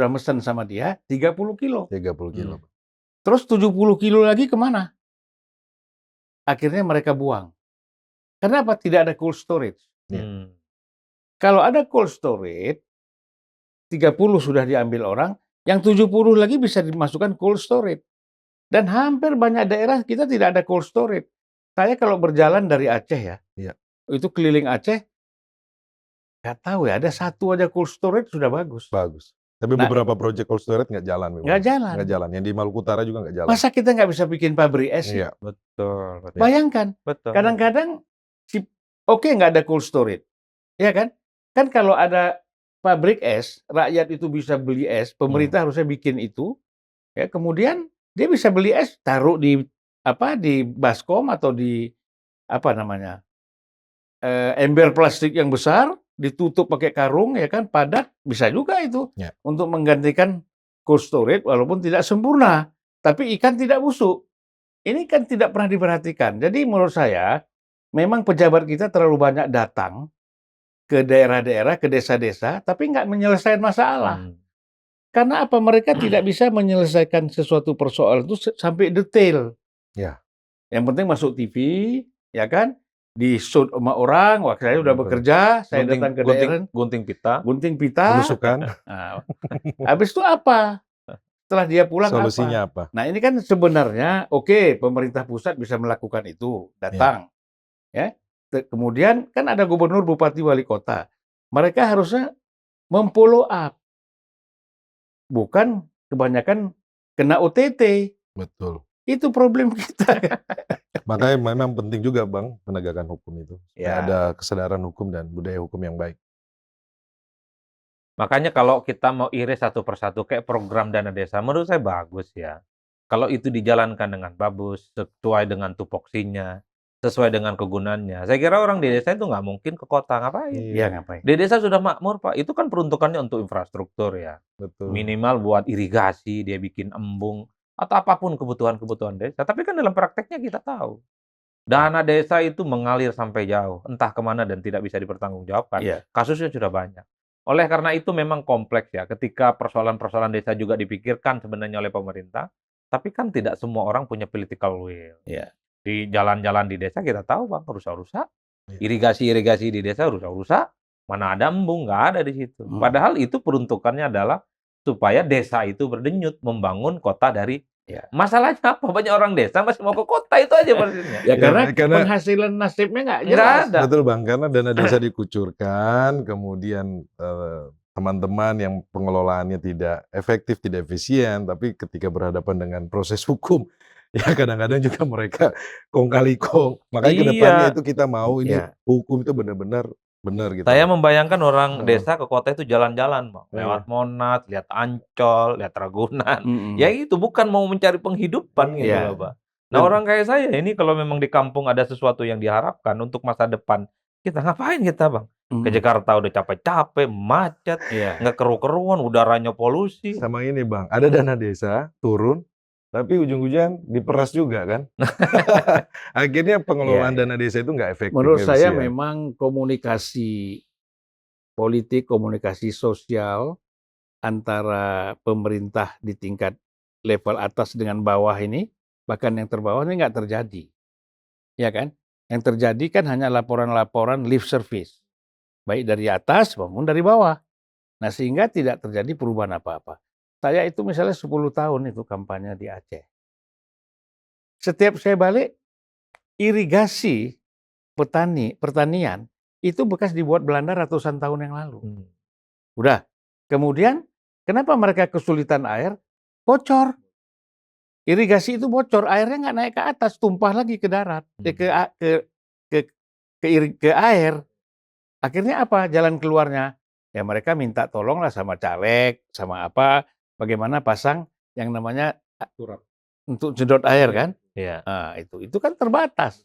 mesen sama dia 30 kilo. 30 kilo. Terus 70 kilo lagi kemana? Akhirnya mereka buang. Kenapa tidak ada cold storage? Hmm. Kalau ada cold storage, 30 sudah diambil orang, yang 70 lagi bisa dimasukkan cold storage. Dan hampir banyak daerah kita tidak ada cold storage. Saya kalau berjalan dari Aceh ya, Iya. itu keliling Aceh, nggak tahu ya, ada satu aja cold storage sudah bagus. Bagus. Tapi Nah, beberapa proyek cold storage nggak jalan memang. nggak jalan. Nggak jalan. Yang di Maluku Utara juga nggak jalan. Masa kita nggak bisa bikin pabrik es? Iya. Betul, betul. Bayangkan, Betul. kadang-kadang oke nggak ada cold storage, ya kan? Kan kalau ada pabrik es, rakyat itu bisa beli es, pemerintah harusnya bikin itu, ya kemudian dia bisa beli es, taruh di baskom atau di apa namanya ember plastik yang besar, ditutup pakai karung, ya kan, padat, bisa juga itu Ya. untuk menggantikan cold storage walaupun tidak sempurna, tapi ikan tidak busuk. Ini kan tidak pernah diperhatikan. Jadi menurut saya, memang pejabat kita terlalu banyak datang ke daerah-daerah, ke desa-desa, tapi nggak menyelesaikan masalah. Hmm. Karena apa? Mereka tidak bisa menyelesaikan sesuatu persoalan itu sampai detail. Ya. Yang penting masuk TV, ya kan? Di-shoot sama orang, wah saya udah Betul. bekerja, saya datang ke daerah, gunting pita. gunting pita. Penusukan. Nah, habis itu apa? Setelah dia pulang apa? Solusinya apa? Nah, ini kan sebenarnya oke, pemerintah pusat bisa melakukan itu, datang. Ya. Kemudian kan ada gubernur, bupati, wali kota. Mereka harusnya memfollow up. Bukan kebanyakan kena OTT. Betul. Itu problem kita. Makanya memang penting juga Bang penegakan hukum itu. Supaya Ya. ada kesadaran hukum dan budaya hukum yang baik. Makanya kalau kita mau iris satu persatu kayak program dana desa, menurut saya bagus ya. Kalau itu dijalankan dengan bagus, sesuai dengan tupoksinya, sesuai dengan kegunaannya. Saya kira orang di desa itu nggak mungkin ke kota, ngapain? Iya, ngapain? Di desa sudah makmur, Pak. Itu kan peruntukannya untuk infrastruktur ya. Betul. Minimal buat irigasi, dia bikin embung, atau apapun kebutuhan-kebutuhan desa. Tapi kan dalam prakteknya kita tahu, dana desa itu mengalir sampai jauh, entah kemana dan tidak bisa dipertanggungjawabkan. Iya. Kasusnya sudah banyak. Oleh karena itu memang kompleks ya, ketika persoalan-persoalan desa juga dipikirkan sebenarnya oleh pemerintah, tapi kan tidak semua orang punya political will. Iya. Di jalan-jalan di desa kita tahu Bang, rusak-rusak. Iya. Irigasi-irigasi di desa rusak-rusak. Mana ada embung, nggak ada di situ. Padahal itu peruntukannya adalah supaya desa itu berdenyut, membangun kota dari. Ya. Masalahnya apa? Banyak orang desa masih mau ke kota, itu aja maksudnya. Ya, Ya, karena penghasilan nasibnya nggak Nggak jelas. ada. Betul Bang, karena dana desa dikucurkan, kemudian teman-teman yang pengelolaannya tidak efektif, tidak efisien, tapi ketika berhadapan dengan proses hukum, ya kadang-kadang juga mereka kong kali kong. Makanya ke depannya Iya. itu kita mau ini Iya. hukum itu benar-benar benar gitu. Saya membayangkan orang Oh. desa ke kota itu jalan-jalan, Bang. Lewat Monas, lihat Ancol, lihat Ragunan. Ya itu bukan mau mencari penghidupan gitu Iya. loh, Pak. Nah, Dan- orang kayak saya ini kalau memang di kampung ada sesuatu yang diharapkan untuk masa depan, kita ngapain kita, Bang? Ke Jakarta udah capek-capek, macet, Iya. nggak keru-keruan, udaranya polusi. Sama ini Bang, ada dana desa turun, tapi ujung-ujungnya diperas juga kan. Akhirnya pengelolaan Iya. dana desa itu nggak efektif. Menurut nggak saya efisien. memang komunikasi politik, komunikasi sosial antara pemerintah di tingkat level atas dengan bawah ini, bahkan yang terbawah ini nggak terjadi. Ya kan? Yang terjadi kan hanya laporan-laporan lip service. Baik dari atas maupun dari bawah. Nah, sehingga tidak terjadi perubahan apa-apa. Saya itu misalnya 10 tahun itu kampanye di Aceh. Setiap saya balik, irigasi pertanian itu bekas dibuat Belanda ratusan tahun yang lalu. Udah. Kemudian kenapa mereka kesulitan air? Bocor. Irigasi itu bocor, airnya nggak naik ke atas, tumpah lagi ke darat, ke air. Akhirnya apa? Jalan keluarnya? Ya mereka minta tolonglah sama caleg, sama apa, bagaimana pasang yang namanya turap untuk sedot air kan? Iya. Nah, itu kan terbatas.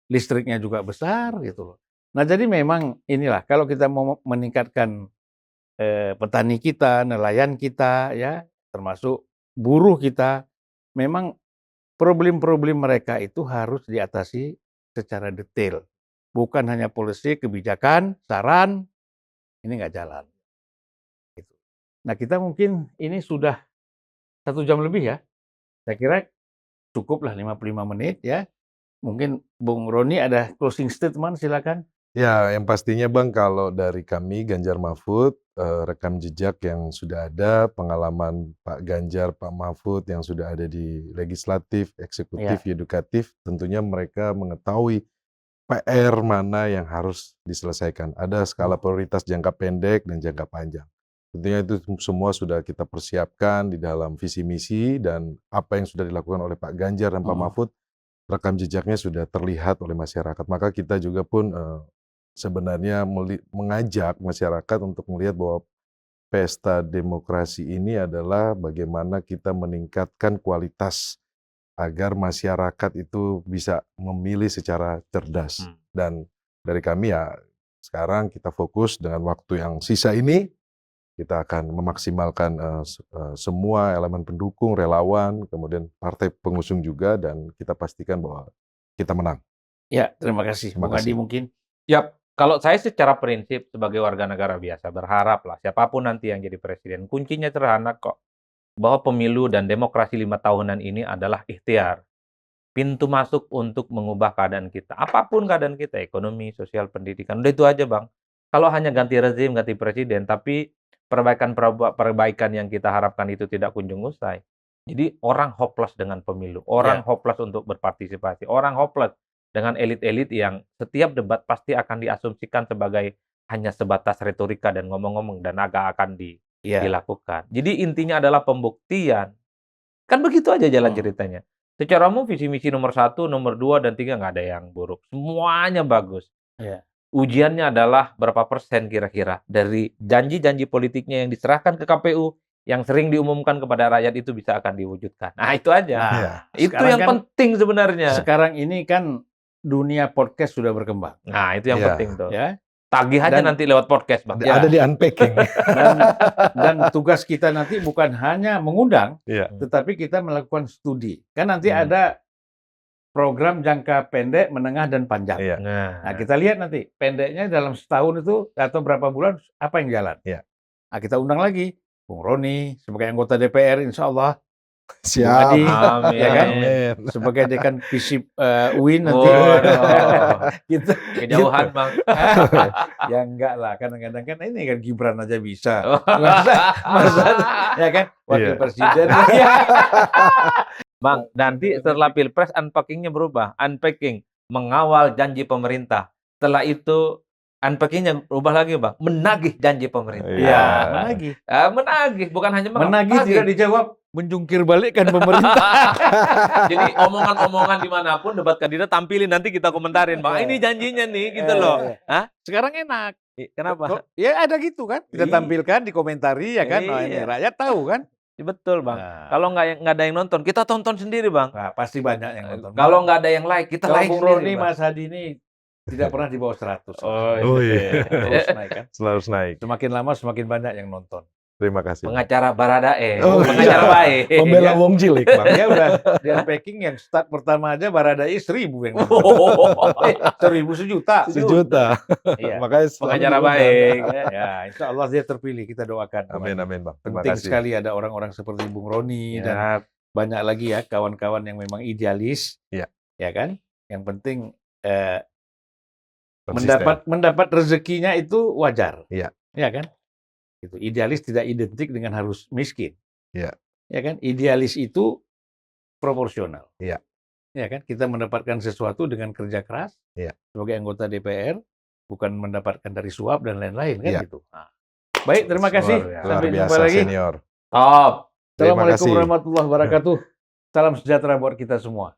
Listriknya juga besar gitu loh. Nah, jadi memang inilah kalau kita mau meningkatkan petani kita, nelayan kita ya, termasuk buruh kita, memang problem-problem mereka itu harus diatasi secara detail. Bukan hanya polisi, kebijakan, saran, ini nggak jalan. Gitu. Nah kita mungkin ini sudah 1 jam lebih ya. Saya kira cukup lah 55 menit ya. Mungkin Bung Roni ada closing statement, silakan. Ya, yang pastinya Bang, kalau dari kami Ganjar Mahfud, rekam jejak yang sudah ada, pengalaman Pak Ganjar, Pak Mahfud yang sudah ada di legislatif, eksekutif, yudikatif, tentunya mereka mengetahui PR mana yang harus diselesaikan. Ada skala prioritas jangka pendek dan jangka panjang. Tentunya itu semua sudah kita persiapkan di dalam visi misi, dan apa yang sudah dilakukan oleh Pak Ganjar dan Pak Mahfud, rekam jejaknya sudah terlihat oleh masyarakat. Maka kita juga pun sebenarnya mengajak masyarakat untuk melihat bahwa pesta demokrasi ini adalah bagaimana kita meningkatkan kualitas agar masyarakat itu bisa memilih secara cerdas. Dan dari kami ya sekarang kita fokus dengan waktu yang sisa ini, kita akan memaksimalkan semua elemen pendukung, relawan, kemudian partai pengusung juga, dan kita pastikan bahwa kita menang. Ya, terima kasih. Terima Bung Adi kasih. mungkin. Yap, kalau saya secara prinsip sebagai warga negara biasa berharaplah siapapun nanti yang jadi presiden, kuncinya sederhana kok. Bahwa pemilu dan demokrasi 5 tahunan ini adalah ikhtiar. Pintu masuk untuk mengubah keadaan kita. Apapun keadaan kita, ekonomi, sosial, pendidikan. Udah itu aja, Bang. Kalau hanya ganti rezim, ganti presiden, tapi perbaikan yang kita harapkan itu tidak kunjung usai. Jadi orang hopeless dengan pemilu. Orang hopeless untuk berpartisipasi. Orang hopeless dengan elit-elit yang setiap debat pasti akan diasumsikan sebagai hanya sebatas retorika dan ngomong-ngomong dan agak akan dilakukan. Jadi intinya adalah pembuktian. Kan begitu aja jalan ceritanya. Secara umum visi misi nomor 1, nomor 2, dan 3 nggak ada yang buruk. Semuanya bagus. Ujiannya adalah berapa persen kira-kira dari janji-janji politiknya yang diserahkan ke KPU yang sering diumumkan kepada rakyat itu bisa akan diwujudkan. Nah itu aja. Nah, itu yang penting sebenarnya. Sekarang ini kan dunia podcast sudah berkembang. Nah itu yang penting tuh. Ya. Tagih aja nanti lewat podcast, Bang. Ada di unpacking. Dan tugas kita nanti bukan hanya mengundang, tetapi kita melakukan studi. Kan nanti ada program jangka pendek, menengah, dan panjang. Nah, kita lihat nanti pendeknya dalam setahun itu atau berapa bulan apa yang jalan. Nah, kita undang lagi Bung Roni sebagai anggota DPR, insya Allah. Siap. Adi, Amin. ya kan? Sebagai dekan FISIP UIN nanti. Kita kejauhan, Bang. Ya enggak lah, kadang-kadang kan ini kan Gibran aja bisa. Masa ya kan? Wakil presiden. Bang, nanti setelah Pilpres unpacking-nya berubah. Unpacking, mengawal janji pemerintah. Setelah itu unpacking-nya berubah lagi, Bang. Menagih janji pemerintah. Iya, menagih. Menagih, bukan hanya menagih tidak dijawab, menjungkir balikkan pemerintah. Jadi omongan-omongan dimanapun debat kandidat tampilin, nanti kita komentarin, Bang. Ini janjinya nih, gitu loh. Hah? Sekarang enak. Kenapa? Ya ada gitu kan. Kita tampilkan, dikomentari ya kan. Nah, ini rakyat tahu kan. Betul, Bang. Kalau nggak ada yang nonton, kita tonton sendiri, Bang. Nah, pasti banyak yang nonton. Kalau nggak ada yang like, kita like Bung sendiri, Roni, Bang. Mas Hadi ini tidak pernah di bawah 100. Oh iya. Terus naik kan. Selalu naik. Semakin lama semakin banyak yang nonton. Terima kasih. Pengacara Baradae, Oh, pengacara baik. Pembela wong cilik, Bang. Dia udah di unpacking yang start pertama aja Baradae 1000 yang nonton. 1000 sejuta. Sejuta. Iya. Makanya selalu Pengacara diundang. baik. Ya, insya Allah dia terpilih. Kita doakan. Amin, amin, Bang. Terima Penting kasih. sekali ada orang-orang seperti Bung Roni dan Ya, banyak lagi ya kawan-kawan yang memang idealis. Iya. Ya kan? Yang penting Konsisten. mendapat rezekinya itu wajar. Iya. Ya kan? Gitu. Idealis tidak identik dengan harus miskin. Iya. Ya kan? Idealis itu proporsional. Iya. Ya kan? Kita mendapatkan sesuatu dengan kerja keras. Iya. Sebagai anggota DPR, bukan mendapatkan dari suap dan lain-lain kan Iya. gitu. Nah. Baik, terima kasih. Luar biasa. Luar Sampai jumpa biasa, lagi. senior. top. Terima Assalamualaikum kasih. warahmatullahi wabarakatuh. Salam sejahtera buat kita semua.